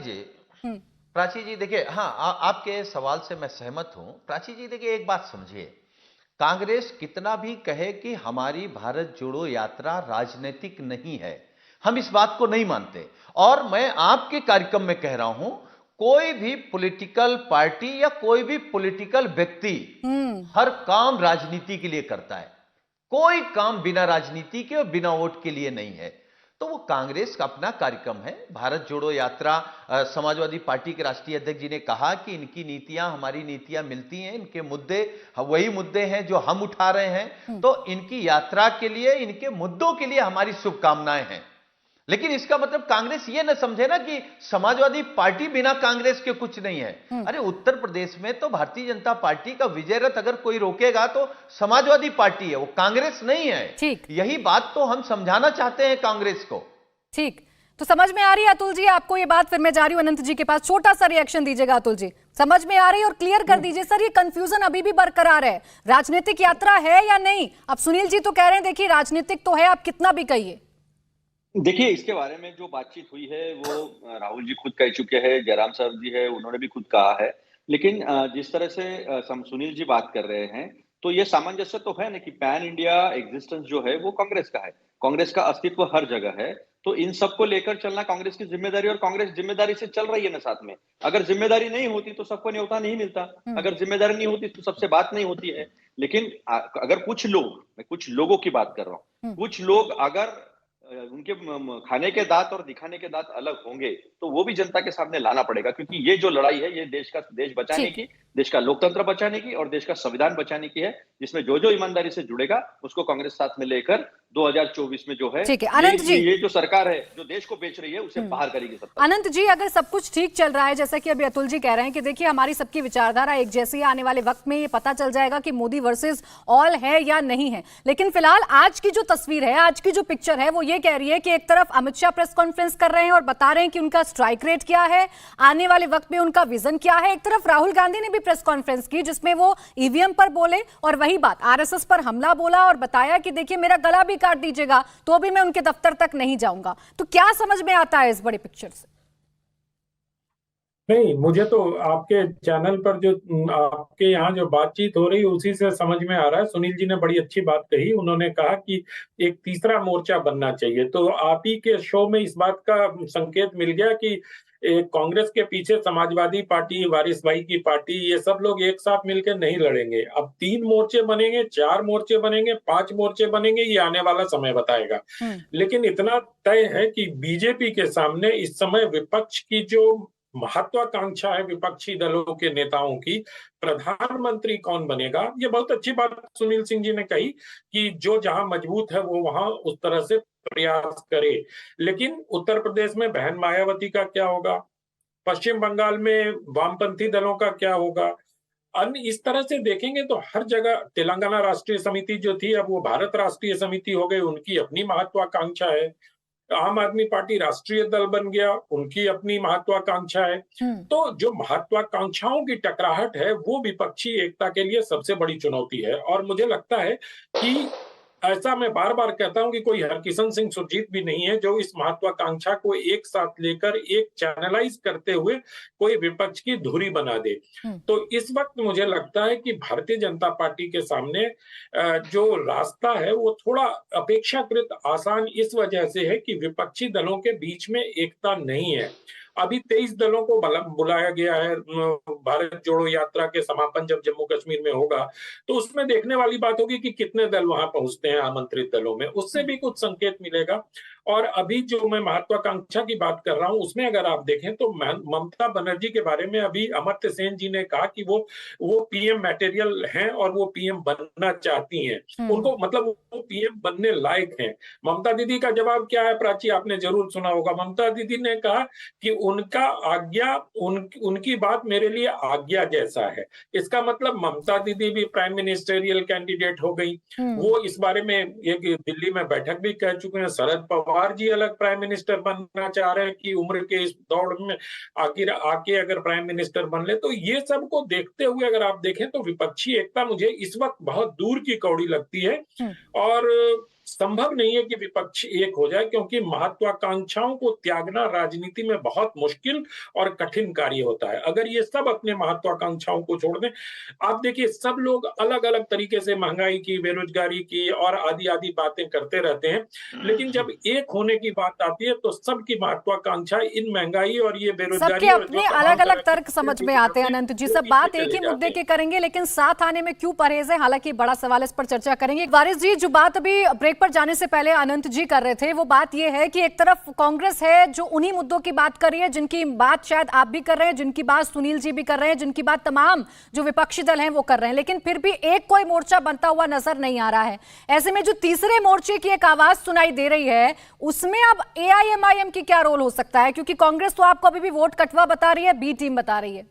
जी देखिए, हाँ आपके सवाल से मैं सहमत हूं। प्राची जी देखिए, एक बात समझिए, कांग्रेस कितना भी कहे कि हमारी भारत जोड़ो यात्रा राजनीतिक नहीं है, हम इस बात को नहीं मानते। और मैं आपके कार्यक्रम में कह रहा हूं, कोई भी पॉलिटिकल पार्टी या कोई भी पॉलिटिकल व्यक्ति हर काम राजनीति के लिए करता है, कोई काम बिना राजनीति के और बिना वोट के लिए नहीं है। तो वो कांग्रेस का अपना कार्यक्रम है, भारत जोड़ो यात्रा। समाजवादी पार्टी के राष्ट्रीय अध्यक्ष जी ने कहा कि इनकी नीतियां हमारी नीतियां मिलती हैं, इनके मुद्दे वही मुद्दे हैं जो हम उठा रहे हैं, तो इनकी यात्रा के लिए, इनके मुद्दों के लिए हमारी शुभकामनाएं हैं। लेकिन इसका मतलब कांग्रेस ये न समझे ना कि समाजवादी पार्टी बिना कांग्रेस के कुछ नहीं है। अरे उत्तर प्रदेश में तो भारतीय जनता पार्टी का विजय रथ अगर कोई रोकेगा तो समाजवादी पार्टी है, वो कांग्रेस नहीं है। ठीक, यही बात तो हम समझाना चाहते हैं कांग्रेस को। ठीक, तो समझ में आ रही है अतुल जी आपको ये बात? फिर मैं जा रही हूं अनंत जी के पास, छोटा सा रिएक्शन दीजिएगा अतुल जी। समझ में आ रही है और क्लियर कर दीजिए सर, ये कंफ्यूजन अभी भी बरकरार है, राजनीतिक यात्रा है या नहीं? अब सुनील जी तो कह रहे हैं देखिए राजनीतिक तो है, आप कितना भी कहिए। देखिए, इसके बारे में जो बातचीत हुई है वो राहुल जी खुद कह चुके हैं, जयराम साहब जी है उन्होंने भी खुद कहा है। लेकिन जिस तरह से सुनील जी बात कर रहे हैं, तो ये सामंजस्य तो है ना कि पैन इंडिया एग्जिस्टेंस जो है वो कांग्रेस का है, कांग्रेस का अस्तित्व हर जगह है। तो इन सबको लेकर चलना कांग्रेस की जिम्मेदारी, और कांग्रेस जिम्मेदारी से चल रही है ना साथ में। अगर जिम्मेदारी नहीं होती तो सबको न्योता नहीं मिलता, अगर जिम्मेदारी नहीं होती तो सबसे बात नहीं होती है। लेकिन अगर कुछ लोग, मैं कुछ लोगों की बात कर रहा हूँ, कुछ लोग अगर उनके खाने के दांत और दिखाने के दांत अलग होंगे तो वो भी जनता के सामने लाना पड़ेगा, क्योंकि ये जो लड़ाई है ये देश बचाने की, देश का लोकतंत्र बचाने की और देश का संविधान बचाने की है, जिसमें जो जो ईमानदारी से जुड़ेगा उसको कांग्रेस साथ में लेकर 2024 में जो है, ठीक है अनंत जी, ये जो सरकार है जो देश को बेच रही है उसे बाहर करेगी सत्ता। अनंत जी, अगर सब कुछ ठीक चल रहा है जैसा कि अभी अतुल जी कह रहे हैं कि देखिए हमारी सबकी विचारधारा एक जैसी है, आने वाले वक्त में ये पता चल जाएगा कि मोदी वर्सेस ऑल है या नहीं है, लेकिन फिलहाल आज की जो तस्वीर है, आज की जो पिक्चर है वो ये कह रही है कि एक तरफ अमित शाह प्रेस कॉन्फ्रेंस कर रहे हैं और बता रहे हैं कि उनका स्ट्राइक रेट क्या है, आने वाले वक्त में उनका विजन क्या है। एक तरफ राहुल गांधी ने भी प्रेस कॉन्फ्रेंस की जिसमें वो ईवीएम पर बोले और वही बात आरएसएस पर हमला बोला और बताया कि देखिए मेरा गला भी काट दीजिएगा तो भी मैं उनके दफ्तर तक नहीं जाऊंगा। तो क्या समझ में आता है इस बड़े पिक्चर से? नहीं, मुझे तो आपके चैनल पर जो आपके यहाँ जो बातचीत हो रही है उसी से समझ में आ रहा है। सुनील जी ने बड़ी अच्छी बात कही, उन्होंने कहा कि एक तीसरा मोर्चा बनना चाहिए। तो आप ही के शो में इस बात का संकेत मिल गया कि कांग्रेस के पीछे समाजवादी पार्टी, वारिस भाई की पार्टी, ये सब लोग एक साथ मिलकर नहीं लड़ेंगे। अब 3 मोर्चे बनेंगे, 4 मोर्चे बनेंगे, 5 मोर्चे बनेंगे, ये आने वाला समय बताएगा। लेकिन इतना तय है कि बीजेपी के सामने इस समय विपक्ष की जो महत्वाकांक्षा है, विपक्षी दलों के नेताओं की, प्रधानमंत्री कौन बनेगा, ये बहुत अच्छी बात सुनील सिंह जी ने कही कि जो जहां मजबूत है वो वहां उस तरह से प्रयास करे। लेकिन उत्तर प्रदेश में बहन मायावती का क्या होगा, पश्चिम बंगाल में वामपंथी दलों का क्या होगा, अन्य इस तरह से देखेंगे तो हर जगह तेलंगाना राष्ट्रीय समिति जो थी अब वो भारत राष्ट्रीय समिति हो गई, उनकी अपनी महत्वाकांक्षा है। आम आदमी पार्टी राष्ट्रीय दल बन गया, उनकी अपनी महत्वाकांक्षा है। तो जो महत्वाकांक्षाओं की टकराहट है वो विपक्षी एकता के लिए सबसे बड़ी चुनौती है। और मुझे लगता है कि ऐसा मैं बार बार कहता हूं कि कोई हरकिशन सिंह सुरजीत भी नहीं है जो इस महत्वाकांक्षा को एक साथ लेकर एक चैनलाइज करते हुए कोई विपक्ष की धुरी बना दे। तो इस वक्त मुझे लगता है कि भारतीय जनता पार्टी के सामने जो रास्ता है वो थोड़ा अपेक्षाकृत आसान इस वजह से है कि विपक्षी दलों के बीच में एकता नहीं है। अभी 23 दलों को बुलाया गया है भारत जोड़ो यात्रा के समापन जब जम्मू कश्मीर में होगा, तो उसमें देखने वाली बात होगी कि कितने दल वहां पहुंचते हैं आमंत्रित दलों में, उससे भी कुछ संकेत मिलेगा। और अभी जो मैं महत्वाकांक्षा की बात कर रहा हूं उसमें अगर आप देखें तो ममता बनर्जी के बारे में अभी अमर्त्य सेन जी ने कहा कि वो पीएम मटेरियल हैं और वो पीएम बनना चाहती हैं, उनको मतलब वो पीएम बनने लायक हैं। ममता दीदी का जवाब क्या है प्राची, आपने जरूर सुना होगा। ममता दीदी ने कहा कि उनका आज्ञा, उनकी बात मेरे लिए आज्ञा जैसा है। इसका मतलब ममता दीदी भी प्राइम मिनिस्टेरियल कैंडिडेट हो गई। वो इस बारे में एक दिल्ली में बैठक भी कह चुके हैं। शरद पवार जी अलग प्राइम मिनिस्टर बनना चाह रहे हैं कि उम्र के इस दौड़ में आके अगर प्राइम मिनिस्टर बन ले। तो ये सब को देखते हुए अगर आप देखें तो विपक्षी एकता मुझे इस वक्त बहुत दूर की कौड़ी लगती है। और संभव नहीं है कि विपक्ष एक हो जाए, क्योंकि महत्वाकांक्षाओं को त्यागना राजनीति में बहुत मुश्किल और कठिन कार्य होता है। अगर ये सब अपने महत्वाकांक्षाओं को छोड़ दें, आप देखिए सब लोग अलग अलग तरीके से महंगाई की, बेरोजगारी की और आदि आदि बातें करते रहते हैं, लेकिन जब एक होने की बात आती है तो सबकी महत्वाकांक्षा इन महंगाई और ये बेरोजगारी सबके और जो अपने तमाम अलग अलग तरह की तर्क समझ में आते हैं अनंत जी। सब बात एक ही मुद्दे के करेंगे, लेकिन साथ आने में क्यों परहेज है, हालांकि बड़ा सवाल, इस पर चर्चा करेंगे। वारिस जी, जो बात अभी ब्रेक पर जाने से पहले अनंत जी कर रहे थे, वो बात ये है कि एक तरफ कांग्रेस है जो उन्हीं मुद्दों की बात कर रही है जिनकी बात शायद आप भी कर रहे हैं, जिनकी बात सुनील जी भी कर रहे हैं, जिनकी बात तमाम जो विपक्षी दल हैं वो कर रहे हैं, लेकिन फिर भी एक कोई मोर्चा बनता हुआ नजर नहीं आ रहा है। ऐसे में जो तीसरे मोर्चे की एक आवाज सुनाई दे रही है, उसमें अब एआईएमआईएम की क्या रोल हो सकता है? क्योंकि कांग्रेस तो आपको अभी भी वोट कटवा बता रही है, बी टीम बता रही है।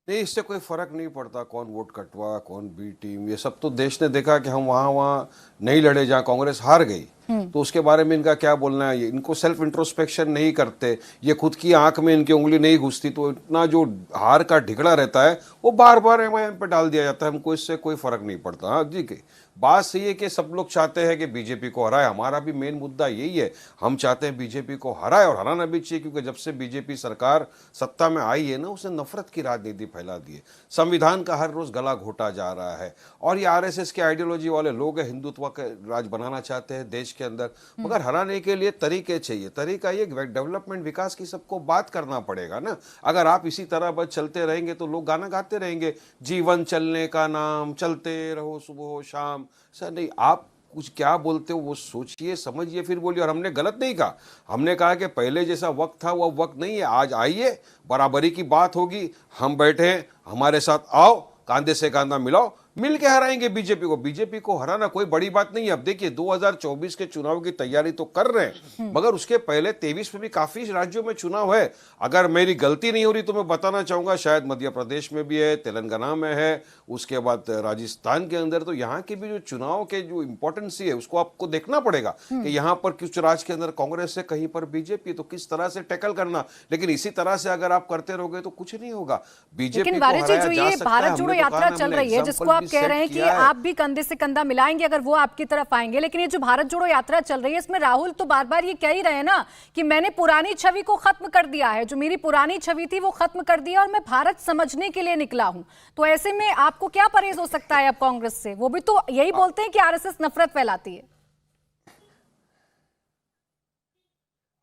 नहीं, इससे कोई फर्क नहीं पड़ता कौन वोट कटवा कौन बी टीम। ये सब तो देश ने देखा कि हम वहाँ नहीं लड़े जहाँ कांग्रेस हार गई, तो उसके बारे में इनका क्या बोलना है। इनको सेल्फ इंट्रोस्पेक्शन नहीं करते, ये खुद की आंख में इनकी उंगली नहीं घुसती, तो इतना जो हार का ढिकड़ा रहता है वो बार बार एमआईएम पे डाल दिया जाता है। हमको इससे कोई फर्क नहीं पड़ता। हाँ जी, की बात सही है कि सब लोग चाहते हैं कि बीजेपी को हराए। हमारा भी मेन मुद्दा यही है, हम चाहते हैं बीजेपी को हराए और हराना भी चाहिए, क्योंकि जब से बीजेपी सरकार सत्ता में आई है ना, उसने नफरत की राजनीति फैला दी है। संविधान का हर रोज गला घोटा जा रहा है, और ये आरएसएस के आइडियोलॉजी वाले लोग हैं, हिंदुत्व का राज बनाना चाहते हैं देश के अंदर। मगर हराने के लिए तरीके चाहिए। तरीका ये डेवलपमेंट, विकास की सबको बात करना पड़ेगा ना। अगर आप इसी तरह बस चलते रहेंगे तो लोग गाना गाते रहेंगे, जीवन चलने का नाम, चलते रहो सुबह शाम। सर नहीं, आप कुछ क्या बोलते हो वो सोचिए समझिए फिर बोलिए। और हमने गलत नहीं कहा, हमने कहा कि पहले जैसा वक्त था वो वक्त नहीं है। आज आइए, बराबरी की बात होगी, हम बैठे हैं, हमारे साथ आओ, कांधे से कांधा मिलाओ, मिल के हराएंगे बीजेपी को। बीजेपी को हराना कोई बड़ी बात नहीं है। अब देखिए 2024 के चुनाव की तैयारी तो कर रहे हैं, मगर उसके पहले 23 में भी काफी राज्यों में चुनाव है। अगर मेरी गलती नहीं हो रही तो मैं बताना चाहूंगा, शायद मध्य प्रदेश में भी है, तेलंगाना में है, उसके बाद राजस्थान के अंदर। तो यहाँ के भी जो चुनाव के जो इंपॉर्टेंस है उसको आपको देखना पड़ेगा कि यहाँ पर कुछ राज्य के अंदर कांग्रेस है, कहीं पर बीजेपी, तो किस तरह से टैकल करना। लेकिन इसी तरह से अगर आप करते रहोगे तो कुछ नहीं होगा। बीजेपी को हराया जा सकता है। भारत जोड़ो यात्रा चल रही है, जिसको आप कह रहे हैं कि आप भी कंधे से कंधा मिलाएंगे अगर वो आपकी तरफ आएंगे, लेकिन ये जो भारत जोड़ो यात्रा चल रही है, इसमें राहुल तो बार बार ये कह ही रहे हैं ना कि मैंने पुरानी छवि को खत्म कर दिया है, जो मेरी पुरानी छवि थी वो खत्म कर दिया और मैं भारत समझने के लिए निकला हूं। तो ऐसे में आपको क्या परहेज हो सकता है अब कांग्रेस से? वो भी तो यही बोलते हैं कि आरएसएस नफरत फैलाती है।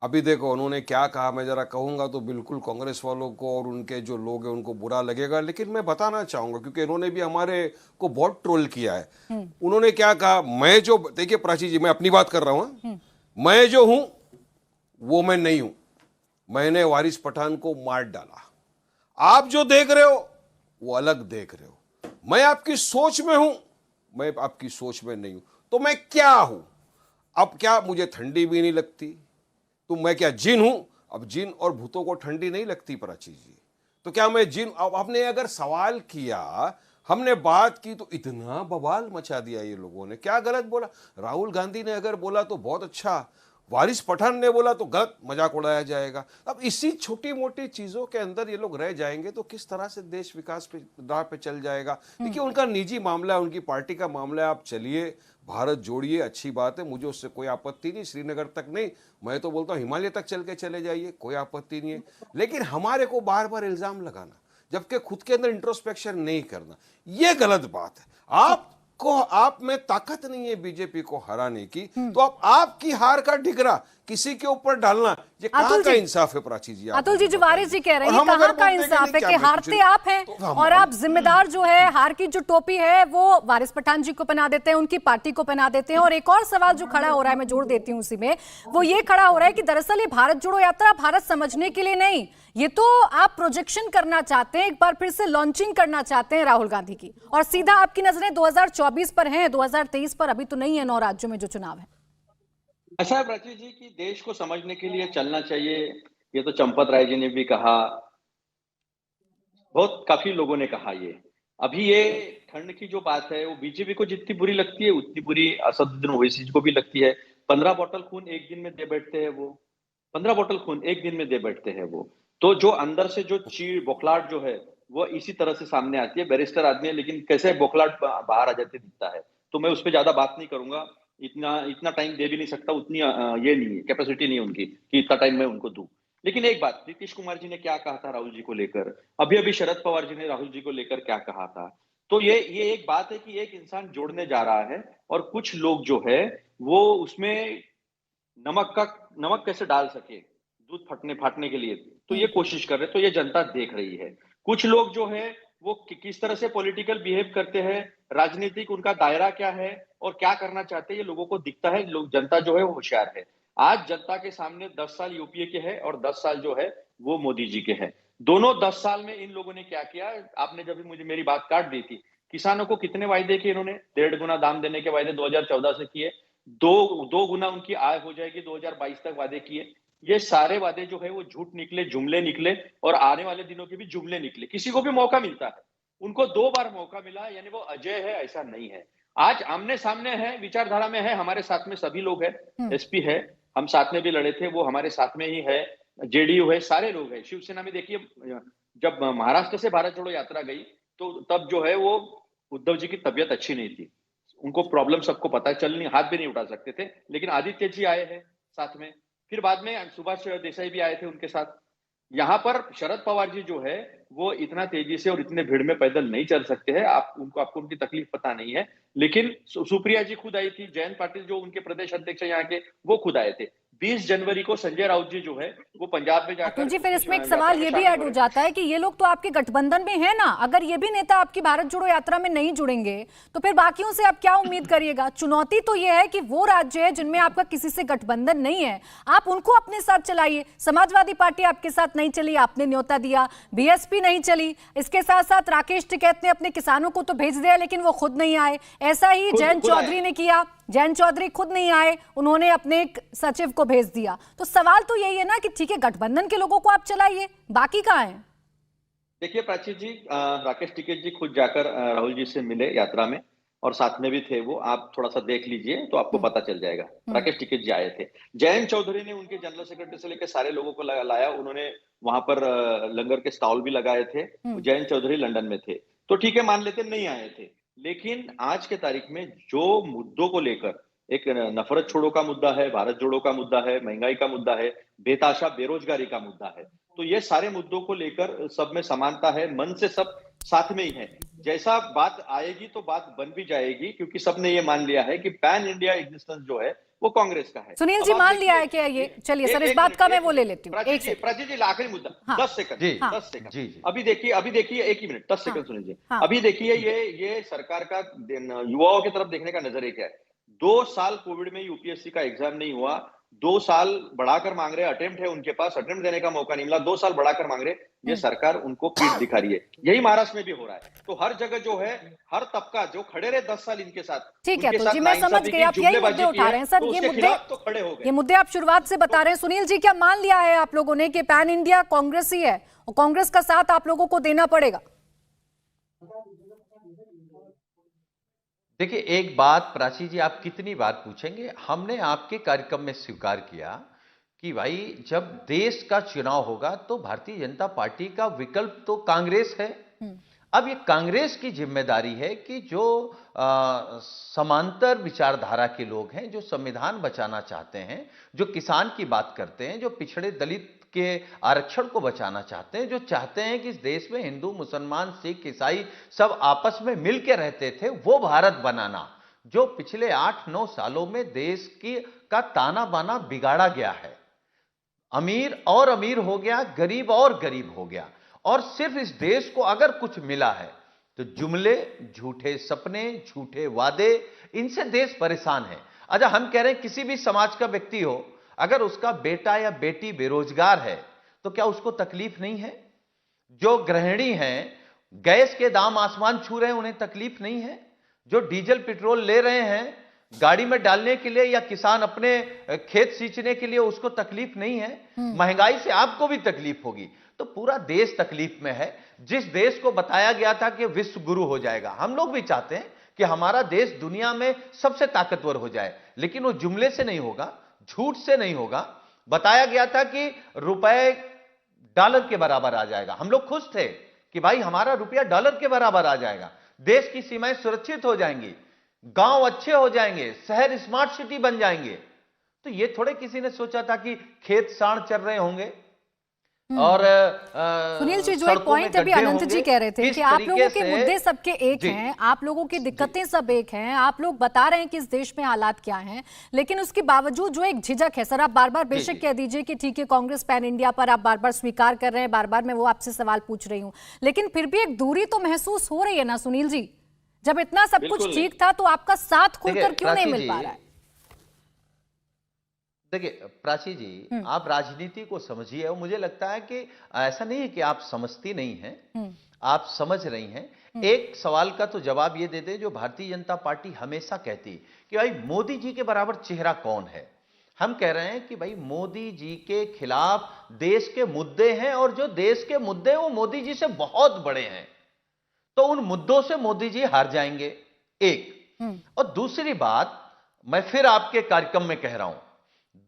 अभी देखो उन्होंने क्या कहा, मैं जरा कहूंगा तो बिल्कुल कांग्रेस वालों को और उनके जो लोग हैं उनको बुरा लगेगा, लेकिन मैं बताना चाहूंगा क्योंकि इन्होंने भी हमारे को बहुत ट्रोल किया है। उन्होंने क्या कहा, मैं जो, देखिए प्राची जी, मैं अपनी बात कर रहा हूं, मैं जो हूं वो मैं नहीं हूं, मैंने वारिस पठान को मार डाला। आप जो देख रहे हो वो अलग देख रहे हो। मैं आपकी सोच में हूं, मैं आपकी सोच में नहीं हूं। तो मैं क्या हूं? अब क्या मुझे ठंडी भी नहीं लगती? तो मैं क्या जिन हूं? अब जिन और भूतों को ठंडी नहीं लगती प्राची जी, तो क्या मैं जिन? अब आपने अगर सवाल किया, हमने बात की, तो इतना बवाल मचा दिया ये लोगों ने। क्या गलत बोला? राहुल गांधी ने अगर बोला तो बहुत अच्छा, वारिस पठान ने बोला तो गलत, मजाक उड़ाया जाएगा। अब इसी छोटी मोटी चीजों के अंदर ये लोग रह जाएंगे तो किस तरह से देश विकास पे राह पे चल जाएगा? देखिए उनका निजी मामला है, उनकी पार्टी का मामला है। आप चलिए, भारत जोड़िए, अच्छी बात है, मुझे उससे कोई आपत्ति नहीं। श्रीनगर तक नहीं, मैं तो बोलता हूँ हिमालय तक चल के चले जाइए, कोई आपत्ति नहीं है। लेकिन हमारे को बार बार इल्जाम लगाना जबकि खुद के अंदर इंट्रोस्पेक्शन नहीं करना, ये गलत बात है। आप में ताकत नहीं है बीजेपी को हराने की, तो आपकी हार का ढिकरा किसी के ऊपर डालना, ये कहां का इंसाफ है प्राची जी? अतुल जी, जो वारिस जी कह रहे हैं, कहां का इंसाफ है कि हारते आप हैं और आप जिम्मेदार जो है, हार की जो टोपी है वो वारिस पठान जी को पहना देते हैं, उनकी पार्टी को पहना देते हैं। और एक और सवाल जो खड़ा हो रहा है, मैं जोड़ देती हूं उसी में, वो ये खड़ा हो रहा है कि दरअसल ये भारत जोड़ो यात्रा भारत समझने के लिए नहीं, ये तो आप प्रोजेक्शन करना चाहते हैं, एक बार फिर से लॉन्चिंग करना चाहते हैं राहुल गांधी की, और सीधा आपकी नजरें 2024 पर हैं, 2023 पर अभी तो नहीं है 9 राज्यों में जो चुनाव है। ऐसा है प्राची जी कि देश को समझने के लिए चलना चाहिए, ये तो चंपत राय जी ने भी कहा, बहुत काफी लोगों ने कहा। ये अभी ये ठंड की जो बात है वो बीजेपी को जितनी बुरी लगती है उतनी बुरी असदुद्दीन ओवैसी को भी लगती है। 15 बोतल खून एक दिन में दे बैठते हैं वो, 15 बोतल खून एक दिन में दे बैठते हैं वो। तो जो अंदर से जो चीड़ बौखलाहट जो है वो इसी तरह से सामने आती है। बैरिस्टर आदमी है लेकिन कैसे बौखलाहट बाहर आ जाती दिखता है। तो मैं उस पर ज्यादा बात नहीं करूंगा, इतना टाइम दे भी नहीं सकता, उतनी ये नहीं है, कैपेसिटी नहीं है उनकी कि इतना टाइम मैं उनको दूं। लेकिन एक बात, नीतीश कुमार जी ने क्या कहा था राहुल जी को लेकर, अभी अभी शरद पवार जी ने राहुल जी को लेकर क्या कहा था। तो ये एक बात है कि एक इंसान जोड़ने जा रहा है और कुछ लोग जो है वो उसमें नमक कैसे डाल सके दूध फाटने के लिए, तो ये कोशिश कर रहे, तो ये जनता देख रही है। कुछ लोग जो है वो किस तरह से पॉलिटिकल बिहेव करते हैं, राजनीतिक उनका दायरा क्या है और क्या करना चाहते हैं, ये लोगों को दिखता है। लोग, जनता जो है वो होशियार है। आज जनता के सामने 10 साल यूपीए के हैं और 10 साल जो है वो मोदी जी के हैं। दोनों 10 साल में इन लोगों ने क्या किया, आपने जब भी मेरी बात काट दी थी, किसानों को कितने वायदे किए इन्होंने, 1.5 गुना दाम देने के वायदे 2014 से किए, दो गुना उनकी आय हो जाएगी 2022 तक वादे किए। ये सारे वादे जो है वो झूठ निकले, जुमले निकले और आने वाले दिनों के भी जुमले निकले। किसी को भी मौका मिलता है, उनको 2 बार मौका मिला, यानी वो अजय है ऐसा नहीं है। आज आमने सामने है, विचारधारा में है, हमारे साथ में सभी लोग हैं, एसपी है, हम साथ में भी लड़े थे, वो हमारे साथ में ही है, जेडीयू है, सारे लोग हैं। शिवसेना में देखिए, जब महाराष्ट्र से भारत जोड़ो यात्रा गई तो तब जो है वो उद्धव जी की तबीयत अच्छी नहीं थी, उनको प्रॉब्लम सबको पता है, चल नहीं, हाथ भी नहीं उठा सकते थे, लेकिन आदित्य जी आए हैं साथ में, फिर बाद में सुभाष देसाई भी आए थे उनके साथ। यहाँ पर शरद पवार जी जो है वो इतना तेजी से और इतने भीड़ में पैदल नहीं चल सकते हैं, आपको उनकी तकलीफ पता नहीं है। लेकिन सुप्रिया जी खुद आई थी, जयंत पाटिल जो उनके प्रदेश अध्यक्ष है यहाँ के, वो खुद आए थे। 20 जनवरी को संजय राउत जी जो है वो पंजाब में जाकर, जी, फिर इसमें एक सवाल ये भी ऐड हो जाता है कि ये लोग तो आपके गठबंधन में है ना, अगर ये भी नेता आपकी भारत जोड़ो यात्रा में नहीं जुड़ेंगे तो फिर बाकियों से आप क्या उम्मीद करिएगा। चुनौती तो ये है कि वो राज्य है जिनमें आपका किसी से गठबंधन नहीं है, आप उनको अपने साथ चलाइए। समाजवादी पार्टी आपके साथ नहीं चली, आपने न्योता दिया, बीएसपी नहीं चली, इसके साथ साथ राकेश टिकैत ने अपने किसानों को तो भेज दिया लेकिन वो खुद नहीं आए, ऐसा ही जयंत चौधरी ने किया, जयंत चौधरी खुद नहीं आए, उन्होंने अपने एक सचिव को भेज दिया। तो सवाल तो यही है ना कि ठीक है गठबंधन के लोगों को आप चलाइए, बाकी कहाँ हैं? देखिए प्राची जी, राकेश टिकैत जी खुद जाकर राहुल जी से मिले यात्रा में और साथ में भी थे वो, आप थोड़ा सा देख लीजिए तो आपको पता चल जाएगा। राकेश टिकैत जी आए थे, जयंत चौधरी ने उनके जनरल सेक्रेटरी से लेकर सारे लोगों को लाया, उन्होंने वहां पर लंगर के स्टॉल भी लगाए थे। जयंत चौधरी लंदन में थे, तो ठीक है मान लेते नहीं आए थे, लेकिन आज के तारीख में जो मुद्दों को लेकर, एक नफरत छोड़ो का मुद्दा है, भारत जोड़ो का मुद्दा है, महंगाई का मुद्दा है, बेताशा बेरोजगारी का मुद्दा है, तो ये सारे मुद्दों को लेकर सब में समानता है, मन से सब साथ में ही है। जैसा बात आएगी तो बात बन भी जाएगी, क्योंकि सबने ये मान लिया है कि पैन इंडिया एग्जिस्टेंस जो है वो कांग्रेस का है। सुनील जी मान लिया है क्या ये? चलिए सर, इस बात का मैं वो ले लेती हूँ। प्राची जी आखिरी मुद्दा, हाँ, 10 सेकंड, हाँ, 10 सेकंड अभी देखिए 1 ही मिनट, 10 सेकंड सुन लीजिए। अभी देखिए ये सरकार का युवाओं की तरफ देखने का नजरिया क्या है। 2 साल कोविड में यूपीएससी का एग्जाम नहीं हुआ, 2 साल बढ़ाकर मांग रहे, अटेम्प्ट है उनके पास, अटेम्प्ट देने का मौका नहीं मिला, 2 साल बढ़ाकर मांग रहे, ये सरकार उनको पीठ दिखा रही है। यही महाराष्ट्र में भी हो रहा है। तो हर जगह जो है, हर तबका जो खड़े रहे 10 साल इनके साथ, ठीक है, तो जी मैं समझ गई, आप यही मुद्दे उठा रहे हैं सर, ये मुद्दे आप शुरुआत से बता रहे हैं। सुनील जी, क्या मान लिया है आप लोगों ने कि पैन इंडिया कांग्रेस ही है और कांग्रेस का साथ आप लोगों को देना पड़ेगा? देखिए, एक बात प्राची जी, आप कितनी बार पूछेंगे, हमने आपके कार्यक्रम में स्वीकार किया कि भाई जब देश का चुनाव होगा तो भारतीय जनता पार्टी का विकल्प तो कांग्रेस है। अब ये कांग्रेस की जिम्मेदारी है कि जो समांतर विचारधारा के लोग हैं, जो संविधान बचाना चाहते हैं, जो किसान की बात करते हैं, जो पिछड़े दलित के आरक्षण को बचाना चाहते हैं, जो चाहते हैं कि इस देश में हिंदू, मुसलमान, सिख, ईसाई सब आपस में मिलकर रहते थे, वो भारत बनाना, जो पिछले 8-9 सालों में देश का ताना बाना बिगाड़ा गया है। अमीर और अमीर हो गया, गरीब और गरीब हो गया, और सिर्फ इस देश को अगर कुछ मिला है तो जुमले, झूठे सपने, झूठे वादे, इनसे देश परेशान है। अच्छा, हम कह रहे हैं किसी भी समाज का व्यक्ति हो, अगर उसका बेटा या बेटी बेरोजगार है तो क्या उसको तकलीफ नहीं है? जो गृहिणी हैं, गैस के दाम आसमान छू रहे हैं, उन्हें तकलीफ नहीं है? जो डीजल पेट्रोल ले रहे हैं गाड़ी में डालने के लिए या किसान अपने खेत सींचने के लिए, उसको तकलीफ नहीं है? महंगाई से आपको भी तकलीफ होगी। तो पूरा देश तकलीफ में है। जिस देश को बताया गया था कि विश्व गुरु हो जाएगा, हम लोग भी चाहते हैं कि हमारा देश दुनिया में सबसे ताकतवर हो जाए, लेकिन वो जुमले से नहीं होगा, झूठ से नहीं होगा। बताया गया था कि रुपए डॉलर के बराबर आ जाएगा, हम लोग खुश थे कि भाई हमारा रुपया डॉलर के बराबर आ जाएगा, देश की सीमाएं सुरक्षित हो जाएंगी, गांव अच्छे हो जाएंगे, शहर स्मार्ट सिटी बन जाएंगे। तो ये थोड़े किसी ने सोचा था कि खेत साढ़ चल रहे होंगे और सुनील जी, जो एक पॉइंट अभी अनंत जी कह रहे थे कि आप लोगों के मुद्दे सबके एक हैं, आप लोगों की दिक्कतें सब एक हैं, आप लोग बता रहे हैं कि इस देश में हालात क्या हैं, लेकिन उसके बावजूद जो एक झिझक है, सर आप बार बार बेशक कह दीजिए कि ठीक है कांग्रेस पैन इंडिया पर आप बार बार स्वीकार कर रहे हैं, बार बार मैं वो आपसे सवाल पूछ रही हूँ, लेकिन फिर भी एक दूरी तो महसूस हो रही है ना सुनील जी। जब इतना सब कुछ ठीक था तो आपका साथ खुलकर क्यों नहीं मिल पा रहा है? देखिए प्राची जी, आप राजनीति को समझिए और मुझे लगता है कि ऐसा नहीं है कि आप समझती नहीं हैं, आप समझ रही हैं। एक सवाल का तो जवाब ये दे दें जो भारतीय जनता पार्टी हमेशा कहती कि भाई मोदी जी के बराबर चेहरा कौन है। हम कह रहे हैं कि भाई मोदी जी के खिलाफ देश के मुद्दे हैं और जो देश के मुद्दे हैं वो मोदी जी से बहुत बड़े हैं, तो उन मुद्दों से मोदी जी हार जाएंगे, एक। और दूसरी बात, मैं फिर आपके कार्यक्रम में कह रहा हूं,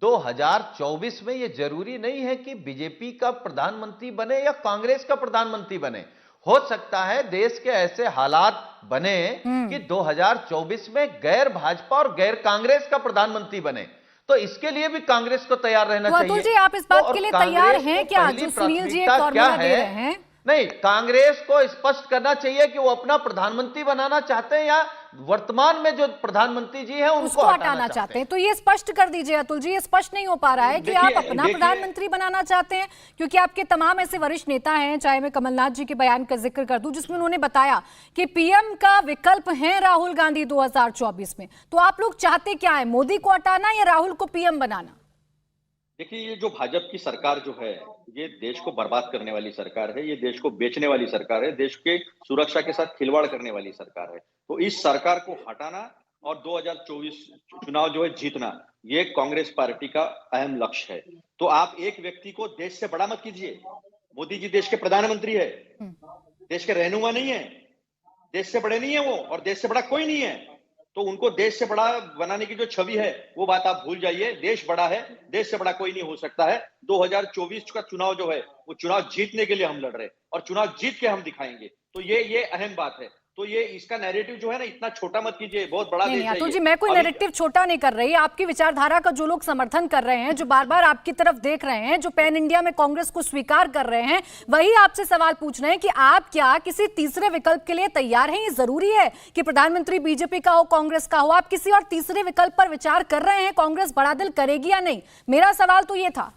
2024 में यह जरूरी नहीं है कि बीजेपी का प्रधानमंत्री बने या कांग्रेस का प्रधानमंत्री बने। हो सकता है देश के ऐसे हालात बने कि 2024 में गैर भाजपा और गैर कांग्रेस का प्रधानमंत्री बने, तो इसके लिए भी कांग्रेस को तैयार रहना चाहिए। अतुल जी, आप इस बात के लिए तैयार हैं क्या जो सुनील जी एक फॉर्मूला दे रहे हैं? नहीं, कांग्रेस को स्पष्ट करना चाहिए कि वो अपना प्रधानमंत्री बनाना चाहते हैं या वर्तमान में जो प्रधानमंत्री जी हैं उनको हटाना चाहते हैं। तो ये स्पष्ट कर दीजिए अतुल जी, ये स्पष्ट नहीं हो पा रहा है कि आप अपना प्रधानमंत्री बनाना चाहते हैं, क्योंकि आपके तमाम ऐसे वरिष्ठ नेता हैं, चाहे मैं कमलनाथ जी के बयान का जिक्र कर दूं जिसमें उन्होंने बताया कि पीएम का विकल्प है राहुल गांधी 2024 में। तो आप लोग चाहते क्या है, मोदी को हटाना या राहुल को पीएम बनाना? देखिए, ये जो भाजपा की सरकार जो है, ये देश को बर्बाद करने वाली सरकार है, ये देश को बेचने वाली सरकार है, देश के सुरक्षा के साथ खिलवाड़ करने वाली सरकार है। तो इस सरकार को हटाना और 2024 चुनाव जो है जीतना, ये कांग्रेस पार्टी का अहम लक्ष्य है। तो आप एक व्यक्ति को देश से बड़ा मत कीजिए। मोदी जी देश के प्रधानमंत्री है, देश के रहनुमा नहीं है, देश से बड़े नहीं है वो, और देश से बड़ा कोई नहीं है। तो उनको देश से बड़ा बनाने की जो छवि है वो बात आप भूल जाइए। देश बड़ा है, देश से बड़ा कोई नहीं हो सकता है। 2024 का चुनाव जो है वो चुनाव जीतने के लिए हम लड़ रहे हैं और चुनाव जीत के हम दिखाएंगे। तो ये अहम बात है। तो ये इसका नैरेटिव जो है ना, इतना छोटा मत कीजिए, बहुत बड़ा देश है। अतुल जी, मैं कोई नैरेटिव छोटा नहीं कर रही, आपकी विचारधारा का जो लोग समर्थन कर रहे हैं, जो बार बार आपकी तरफ देख रहे हैं, जो पैन इंडिया में कांग्रेस को स्वीकार कर रहे हैं, वही आपसे सवाल पूछ रहे हैं कि आप क्या किसी तीसरे विकल्प के लिए तैयार हैं? ये जरूरी है कि प्रधानमंत्री बीजेपी का हो, कांग्रेस का हो, आप किसी और तीसरे विकल्प पर विचार कर रहे हैं? कांग्रेस बड़ा दिल करेगी या नहीं? मेरा सवाल तो ये था।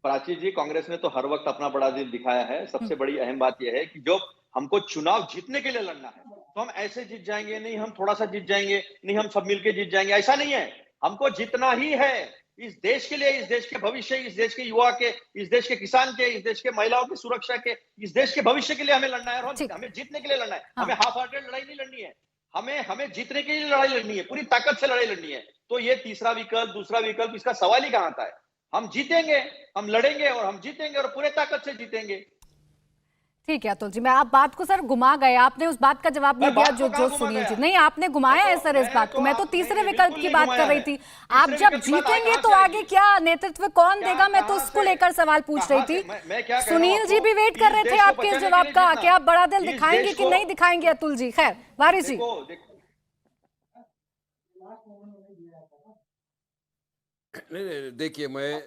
प्राची जी, कांग्रेस ने तो हर वक्त अपना बड़ा दिल दिखाया है। सबसे बड़ी अहम बात यह है कि जो हमको चुनाव जीतने के लिए लड़ना है, तो हम ऐसे जीत जाएंगे नहीं, हम थोड़ा सा जीत जाएंगे नहीं, हम सब मिलके जीत जाएंगे, ऐसा नहीं है। हमको जीतना ही है इस देश के लिए, इस देश के भविष्य, इस देश के युवा के, इस देश के किसान के, इस देश के महिलाओं की सुरक्षा के, इस देश के भविष्य के लिए हमें लड़ना है। और हमें जीतने के लिए लड़ना है। हमें हाफ हार्टेड लड़ाई नहीं लड़नी है, हमें जीतने के लिए लड़ाई लड़नी है, पूरी ताकत से लड़ाई लड़नी है। तो ये तीसरा विकल्प, दूसरा विकल्प, इसका सवाल ही कहां आता है? हम जीतेंगे, हम लड़ेंगे और हम जीतेंगे और पूरे ताकत से जीतेंगे। ठीक है अतुल जी, मैं आप बात को सर घुमा गए, आपने उस बात का जवाब नहीं दिया जो सुनील जी, नहीं आपने घुमाया है सर इस बात को। मैं तो तीसरे विकल्प की बात कर रही थी। आप जब जीतेंगे तो आगे क्या नेतृत्व कौन देगा, मैं तो उसको लेकर सवाल पूछ रही थी। सुनील जी भी वेट कर रहे थे आपके इस जवाब का कि आप बड़ा दिल दिखाएंगे कि नहीं दिखाएंगे अतुल जी। खैर वारिस जी, नहीं देखिए, मैं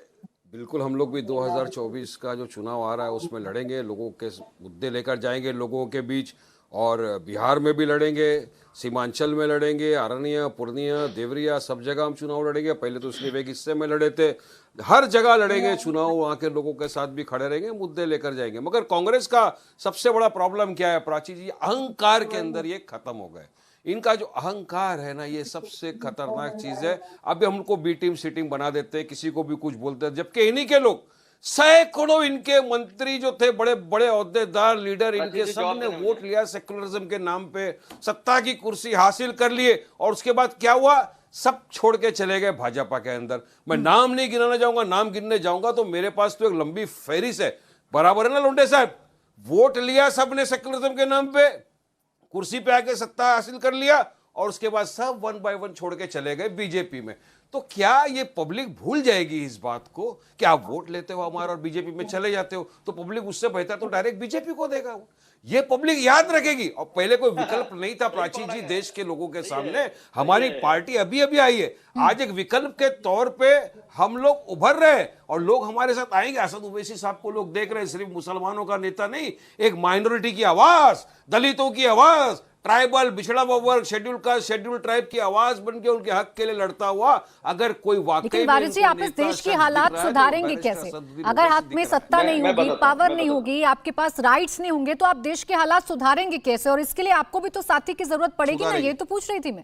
बिल्कुल, हम लोग भी 2024 का जो चुनाव आ रहा है उसमें लड़ेंगे, लोगों के मुद्दे लेकर जाएंगे लोगों के बीच, और बिहार में भी लड़ेंगे, सीमांचल में लड़ेंगे, अरनिया, पूर्णिया, देवरिया, सब जगह हम चुनाव लड़ेंगे। पहले तो सिर्फ एक हिस्से में लड़े थे, हर जगह लड़ेंगे चुनाव, वहाँ के लोगों के साथ भी खड़े रहेंगे, मुद्दे लेकर जाएंगे। मगर कांग्रेस का सबसे बड़ा प्रॉब्लम क्या है प्राची जी? अहंकार के अंदर ये खत्म हो गए। इनका जो अहंकार है ना, ये सबसे खतरनाक चीज है। अभी हम उनको बी टीम सी टीम बना देते हैं, किसी को भी कुछ बोलते हैं, जबकि इन्हीं के लोग, सैकड़ों इनके मंत्री जो थे, बड़े बड़े ओहदेदार, लीडर, इनके सब ने वोट लिया सेक्युलरिज्म के नाम पे, सत्ता की कुर्सी हासिल कर लिए, और उसके बाद क्या हुआ? सब छोड़ के चले गए भाजपा के अंदर। मैं नाम नहीं गिनाना चाहूंगा, नाम गिनने जाऊंगा तो मेरे पास तो एक लंबी फहरिस्त है। बराबर है ना लोंडे साहब? वोट लिया सबने सेक्युलरिज्म के नाम पे, कुर्सी पे आके सत्ता हासिल कर लिया, और उसके बाद सब 1 बाय 1 छोड़ के चले गए बीजेपी में। तो क्या ये पब्लिक भूल जाएगी इस बात को कि आप वोट लेते हो हमारा और बीजेपी में चले जाते हो, तो पब्लिक उससे बेहतर तो डायरेक्ट बीजेपी को देगा वो। ये पब्लिक याद रखेगी। और पहले कोई विकल्प नहीं था प्राची जी देश के लोगों के सामने। हमारी पार्टी अभी अभी आई है, आज एक विकल्प के तौर पे हम लोग उभर रहे हैं और लोग हमारे साथ आएंगे। असद ओवैसी साहब को लोग देख रहे हैं, सिर्फ मुसलमानों का नेता नहीं, एक माइनॉरिटी की आवाज, दलितों की आवाज, ट्राइबल, पिछड़ा वर्ग, शेड्यूल कास्ट, शेड्यूल ट्राइब की आवाज बन के उनके हक के लिए लड़ता हुआ अगर कोई वाकई लेकिन वारिस जी, आप इस देश की हालात सुधारेंगे कैसे? अगर हाथ में सत्ता नहीं होगी, पावर नहीं होगी, आपके पास राइट्स नहीं होंगे, तो आप देश के हालात सुधारेंगे कैसे? और इसके लिए आपको भी तो साथी की जरूरत पड़ेगी ना, ये तो पूछ रही थी मैं।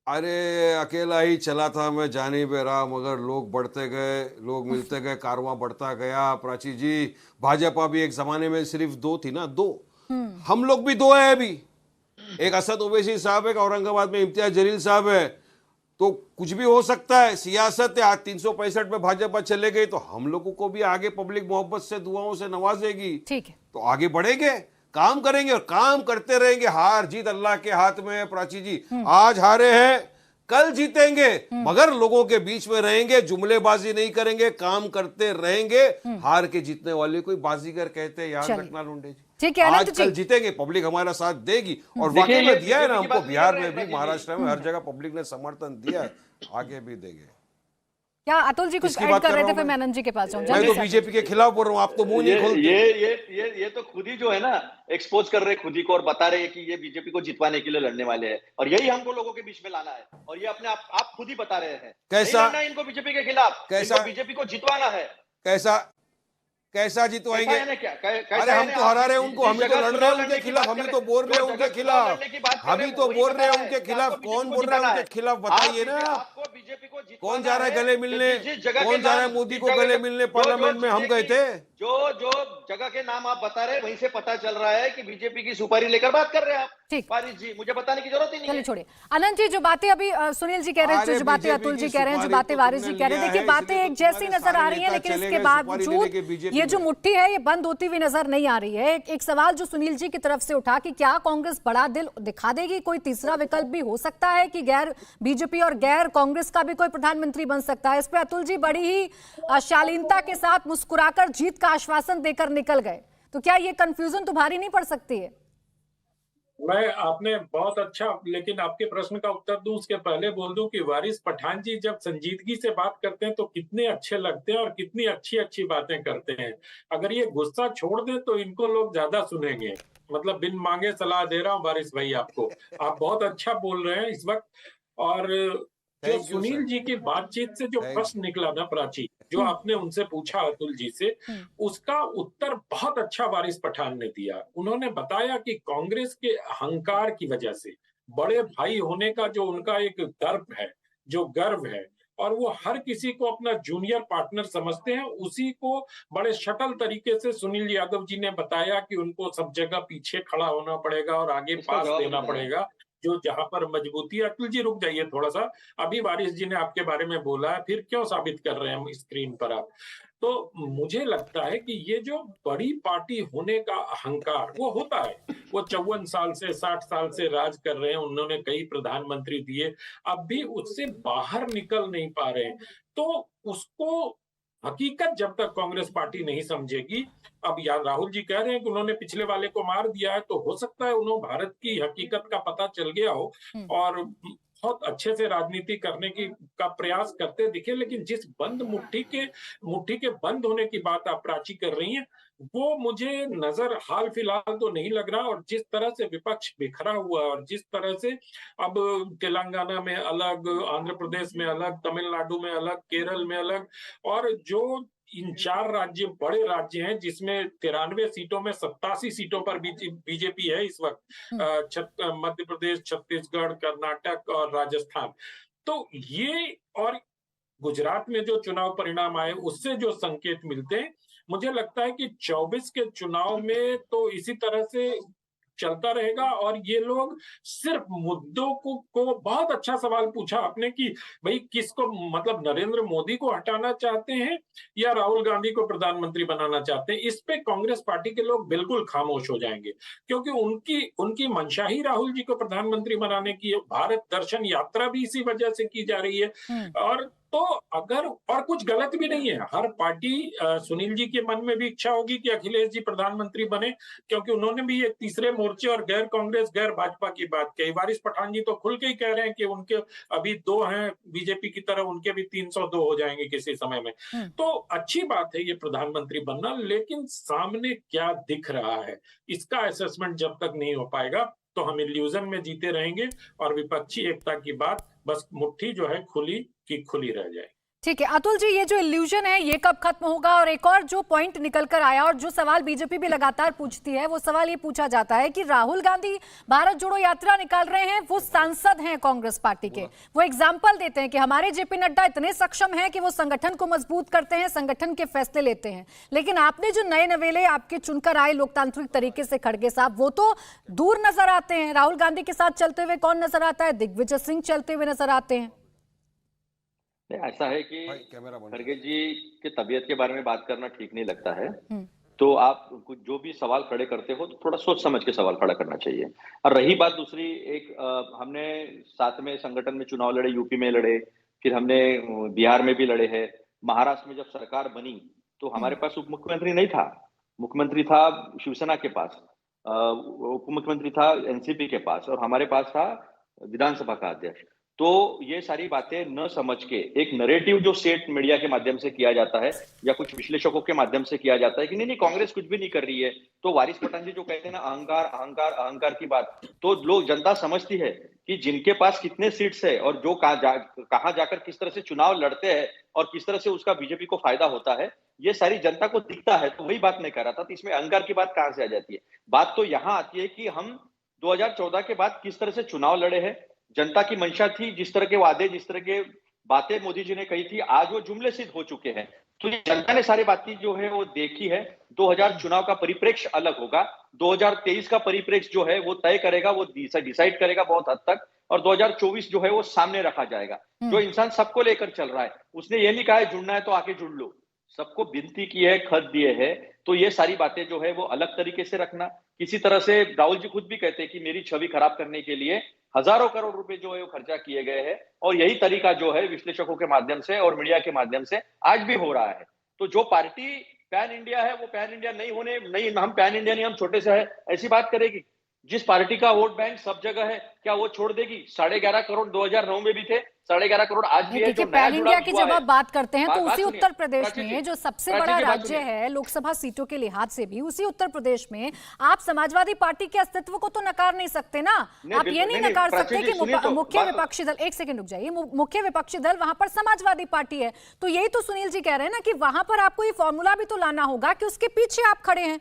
अरे अकेला ही चला था मैं, जानी पे रहा, मगर लोग बढ़ते गए, लोग मिलते गए, कारवां बढ़ता गया। प्राची जी, भाजपा भी एक जमाने में सिर्फ 2 थी ना, 2। हम लोग भी 2 है अभी। एक असद ओवैसी साहब है, औरंगाबाद में इम्तियाज जलील साहब है। तो कुछ भी हो सकता है, सियासत है। आज 365 में भाजपा चले गई तो हम लोगों को भी आगे पब्लिक मोहब्बत से, दुआओं से नवाजेगी। ठीक है, तो आगे बढ़ेंगे, काम करेंगे और काम करते रहेंगे। हार जीत अल्लाह के हाथ में है प्राची जी। आज हारे हैं, कल जीतेंगे, मगर लोगों के बीच में रहेंगे, जुमलेबाजी नहीं करेंगे, काम करते रहेंगे। हार के जीतने वाले कोई बाजीगर कहते हैं, याद रखना लुंडे जी। ठीक है, आज कल जीतेंगे, पब्लिक हमारा साथ देगी। और वाकई में दिया है ना हमको, बिहार में भी, महाराष्ट्र में, हर जगह पब्लिक ने समर्थन दिया है, आगे भी देंगे। क्या अतुल जी कुछ ऐड कर रहे थे? फिर मैं आनंद जी के पास जाऊं। मैं तो बीजेपी के खिलाफ बोल रहा हूँ, आप तो मुंह नहीं खोलते। ये तो खुद ही जो है ना एक्सपोज कर रहे खुद ही को और बता रहे हैं कि ये बीजेपी को जितवाने के लिए लड़ने वाले हैं, और यही हमको लोगों के बीच में लाना है। और ये अपने आप खुद ही बता रहे हैं कैसा नहीं इनको बीजेपी के खिलाफ, कैसा बीजेपी को जितवाना है। कैसा जितवाएंगे? अरे हम तो हरा रहे हैं उनको, हम ही तो लड़ रहे हैं उनके खिलाफ, हम ही तो बोल रहे हैं उनके खिलाफ, हम ही तो बोल रहे हैं उनके खिलाफ। कौन बोल रहा है उनके खिलाफ, बताइए ना। कौन जा रहा है गले मिलने, कौन जा रहा है मोदी को गले मिलने पार्लियामेंट में? हम गए थे। जो जगह के नाम आप बता रहे हैं वहीं से पता चल रहा है कि बीजेपी की सुपारी लेकर बात कर रहे हैं आप। ठीक, वारिस जी, मुझे बताने की जरूरत ही नहीं है। छोड़िए अनंत जी, जो बातें अभी सुनील जी कह रहे हैं, जो बातें अतुल जी कह रहे हैं, जो बातें वारिस जी कह रहे हैं, देखिए बातें एक जैसी नजर आ रही है, लेकिन इसके बावजूद ये जो मुट्ठी है ये बंद होती हुई नजर नहीं आ रही है। एक सवाल जो सुनील जी की तरफ से उठा कि क्या कांग्रेस बड़ा दिल दिखा देगी? कोई तीसरा विकल्प भी हो सकता है कि गैर बीजेपी और गैर कांग्रेस का भी कोई प्रधानमंत्री बन सकता है? इस पे अतुल जी बड़ी ही शालीनता के साथ मुस्कुराकर जीत का आश्वासन देकर निकल गए, तो क्या ये कंफ्यूजन तो भारी नहीं पड़ सकती है? आपने बहुत अच्छा, लेकिन आपके प्रश्न का उत्तर दूं उसके पहले बोल दूं कि वारिस पठान जी जब संजीदगी से बात करते हैं तो कितने अच्छे लगते हैं और कितनी अच्छी अच्छी बातें करते हैं। अगर ये गुस्सा छोड़ दे तो इनको लोग ज्यादा सुनेंगे। मतलब बिन मांगे सलाह दे रहा हूँ वारिस भाई आपको, आप बहुत अच्छा बोल रहे हैं इस वक्त। और जो सुनील जी की बातचीत से जो प्रश्न निकला ना प्राची, जो आपने उनसे पूछा अतुल जी से, उसका उत्तर बहुत अच्छा वारिस पठान ने दिया। उन्होंने बताया कि कांग्रेस के अहंकार की वजह से, बड़े भाई होने का जो उनका एक गर्व है, जो गर्व है, और वो हर किसी को अपना जूनियर पार्टनर समझते हैं, उसी को बड़े शटल तरीके से सुनील यादव जी ने बताया कि उनको सब जगह पीछे खड़ा होना पड़ेगा और आगे पास देना पड़ेगा, जो जहां पर मजबूती है। अतुल जी रुक जाइए थोड़ा सा, अभी वारिस जी ने आपके बारे में बोला है, फिर क्यों साबित कर रहे हैं स्क्रीन पर आप? तो मुझे लगता है कि ये जो बड़ी पार्टी होने का अहंकार वो होता है, वो 54 साल से 60 साल से राज कर रहे हैं, उन्होंने कई प्रधानमंत्री दिए, अब भी उससे बाहर निकल नहीं पा रहे हैं। तो उसको हकीकत जब तक कांग्रेस पार्टी नहीं समझेगी, अब यार राहुल जी कह रहे हैं कि उन्होंने पिछले वाले को मार दिया है, तो हो सकता है उन्होंने भारत की हकीकत का पता चल गया हो और बहुत अच्छे से राजनीति करने का प्रयास करते दिखे। लेकिन जिस बंद मुट्ठी के बंद होने की बात आप प्राची कर रही हैं, वो मुझे नजर हाल फिलहाल तो नहीं लग रहा। और जिस तरह से विपक्ष बिखरा हुआ है और जिस तरह से अब तेलंगाना में अलग, आंध्र प्रदेश में अलग, तमिलनाडु में अलग, केरल में अलग, और जो इन 4 राज्य बड़े राज्य हैं जिसमें 93 सीटों में 87 सीटों पर बीजेपी है इस वक्त, मध्य प्रदेश, छत्तीसगढ़, कर्नाटक और राजस्थान। तो ये और गुजरात में जो चुनाव परिणाम आए उससे जो संकेत मिलते हैं, मुझे लगता है कि 24 के चुनाव में तो इसी तरह से चलता रहेगा। और ये लोग सिर्फ मुद्दों को बहुत अच्छा सवाल पूछा आपने कि भाई किसको, मतलब नरेंद्र मोदी को हटाना चाहते हैं या राहुल गांधी को प्रधानमंत्री बनाना चाहते हैं, इस पे कांग्रेस पार्टी के लोग बिल्कुल खामोश हो जाएंगे, क्योंकि उनकी मंशा ही राहुल जी को प्रधानमंत्री बनाने की है। भारत दर्शन यात्रा भी इसी वजह से की जा रही है। और तो अगर, और कुछ गलत भी नहीं है, हर पार्टी, सुनील जी के मन में भी इच्छा होगी कि अखिलेश जी प्रधानमंत्री बने, क्योंकि उन्होंने भी एक तीसरे मोर्चे और गैर कांग्रेस गैर भाजपा की बात कही। वारिस पठान जी तो खुल के ही कह रहे हैं कि उनके अभी 2 हैं बीजेपी की तरह, उनके भी 302 हो जाएंगे किसी समय में। तो अच्छी बात है ये प्रधानमंत्री बनना, लेकिन सामने क्या दिख रहा है इसका असेसमेंट जब तक नहीं हो पाएगा तो हम इल्यूजन में जीते रहेंगे और विपक्षी एकता की बात बस मुट्ठी जो है खुली की खुली रह जाए। ठीक है अतुल जी, ये जो इल्यूजन है ये कब खत्म होगा? और एक और जो पॉइंट निकल कर आया और जो सवाल बीजेपी भी लगातार पूछती है, वो सवाल ये पूछा जाता है कि राहुल गांधी भारत जोड़ो यात्रा निकाल रहे हैं, वो सांसद हैं कांग्रेस पार्टी के, वो एग्जाम्पल देते हैं कि हमारे जेपी नड्डा इतने सक्षम हैं कि वो संगठन को मजबूत करते हैं, संगठन के फैसले लेते हैं। लेकिन आपने जो नए नवेले आपके चुनकर आए लोकतांत्रिक तरीके से खड़गे साहब, वो तो दूर नजर आते हैं। राहुल गांधी के साथ चलते हुए कौन नजर आता है? दिग्विजय सिंह चलते हुए नजर आते हैं। ऐसा है कि खड़गे जी के तबीयत के बारे में बात करना ठीक नहीं लगता है, तो आप कुछ जो भी सवाल खड़े करते हो तो थोड़ा सोच समझ के सवाल खड़ा करना चाहिए। और रही बात दूसरी, हमने साथ में संगठन में चुनाव लड़े, यूपी में लड़े, फिर हमने बिहार में भी लड़े हैं। महाराष्ट्र में जब सरकार बनी तो हमारे पास उप मुख्यमंत्री नहीं था, मुख्यमंत्री था शिवसेना के पास, उप मुख्यमंत्री था एनसीपी के पास, और हमारे पास था विधानसभा का अध्यक्ष। तो ये सारी बातें न समझ के एक नरेटिव जो सेट मीडिया के माध्यम से किया जाता है या कुछ विश्लेषकों के माध्यम से किया जाता है कि नहीं कांग्रेस कुछ भी नहीं कर रही है, तो वारिस पठान जी जो कहते हैं ना अहंकार अहंकार अहंकार की बात, तो लोग जनता समझती है कि जिनके पास कितने सीट्स है और जो कहां जाकर किस तरह से चुनाव लड़ते हैं और किस तरह से उसका बीजेपी को फायदा होता है, ये सारी जनता को दिखता है। तो वही बात मैं कर रहा था, तो इसमें अहंकार की बात कहां से आ जाती है? बात तो यहां आती है कि हम 2014 के बाद किस तरह से चुनाव लड़े हैं, जनता की मंशा थी, जिस तरह के वादे, जिस तरह के बातें मोदी जी ने कही थी, आज वो जुमले सिद्ध हो चुके हैं। तो ये जनता ने सारी बातें जो है वो देखी है। 2000 चुनाव का परिप्रेक्ष्य अलग होगा, 2023 का परिप्रेक्ष्य जो है वो तय करेगा, वो डिसाइड करेगा बहुत हद तक, और 2024 जो है वो सामने रखा जाएगा। जो इंसान सबको लेकर चल रहा है, उसने ये नहीं कहा है जुड़ना है तो आके जुड़ लो, सबको विनती की है, खत दिए है। तो ये सारी बातें जो है वो अलग तरीके से रखना। किसी तरह से राहुल जी खुद भी कहते हैं कि मेरी छवि खराब करने के लिए हजारों करोड़ रुपए जो है वो खर्चा किए गए हैं, और यही तरीका जो है विश्लेषकों के माध्यम से और मीडिया के माध्यम से आज भी हो रहा है। तो जो पार्टी पैन इंडिया है वो पैन इंडिया नहीं, हम पैन इंडिया नहीं, हम छोटे से है, ऐसी बात करेगी? जिस पार्टी का वोट बैंक सब जगह है, क्या वो छोड़ देगी? 11.5 करोड़ 2009 में भी थे, 11.5 करोड़ आज भी है। जो पैन इंडिया की जब आप बात करते हैं तो उसी उत्तर प्रदेश में जो सबसे बड़ा राज्य है लोकसभा सीटों के लिहाज से भी, उसी उत्तर प्रदेश में आप समाजवादी पार्टी के अस्तित्व को तो नकार नहीं सकते ना। आप ये नहीं नकार सकते कि मुख्य विपक्षी दल, एक सेकंड रुक जाइए, मुख्य विपक्षी दल वहां पर समाजवादी पार्टी है, तो यही तो सुनील जी कह रहे हैं ना कि वहां पर आपको ये फॉर्मूला भी तो लाना होगा कि उसके पीछे आप खड़े हैं।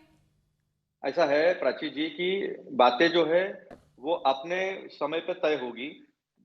ऐसा है प्राची जी की बातें जो है वो अपने समय पे तय होगी।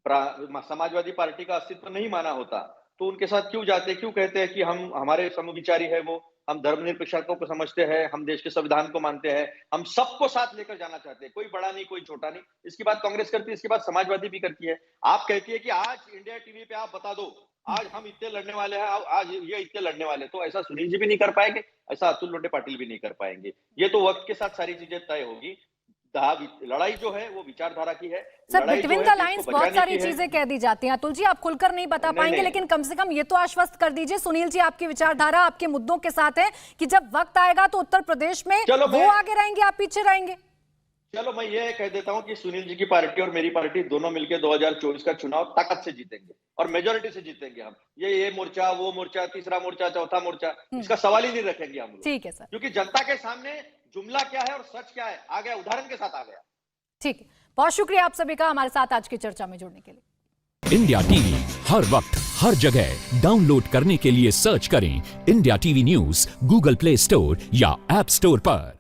समाजवादी पार्टी का अस्तित्व नहीं माना होता तो उनके साथ क्यों जाते, क्यों कहते हैं कि हम हमारे समविचारी है, वो हम धर्मनिरपेक्षता को समझते हैं, हम देश के संविधान को मानते हैं, हम सबको साथ लेकर जाना चाहते हैं, कोई बड़ा नहीं कोई छोटा नहीं। इसकी बात कांग्रेस करती है, इसकी बात समाजवादी भी करती है। आप कहती है कि आज इंडिया टीवी पे आप बता दो आज हम इतने लड़ने वाले हैं, आज ये इतने लड़ने वाले, तो ऐसा सुनील जी भी नहीं कर पाएंगे, ऐसा अतुल लोटे पाटिल भी नहीं कर पाएंगे। ये तो वक्त के साथ सारी चीजें तय होगी। लड़ाई जो है वो विचारधारा की है। सर बिटवीन द लाइंस बहुत सारी चीजें कह दी जाती हैं। अतुल जी आप खुलकर नहीं बता पाएंगे, लेकिन कम से कम ये तो आश्वस्त कर दीजिए सुनील जी, आपकी विचारधारा आपके मुद्दों के साथ है कि जब वक्त आएगा तो उत्तर प्रदेश में वो आगे रहेंगे, आप पीछे रहेंगे। चलो मैं ये कह देता हूं कि सुनील जी की पार्टी और मेरी पार्टी दोनों मिलकर 2024 का चुनाव ताकत से जीतेंगे और मेजोरिटी से जीतेंगे हम। ये मोर्चा, वो मोर्चा, तीसरा मोर्चा, चौथा मोर्चा, इसका सवाल ही नहीं रखेंगे हम लोग। ठीक है सर, क्योंकि जनता के सामने जुमला क्या है और सच क्या है आ गया, उदाहरण के साथ आ गया। ठीक है, बहुत शुक्रिया आप सभी का हमारे साथ आज की चर्चा में जुड़ने के लिए। इंडिया टीवी हर वक्त हर जगह डाउनलोड करने के लिए सर्च करें India TV news Google play store या ऐप स्टोर पर।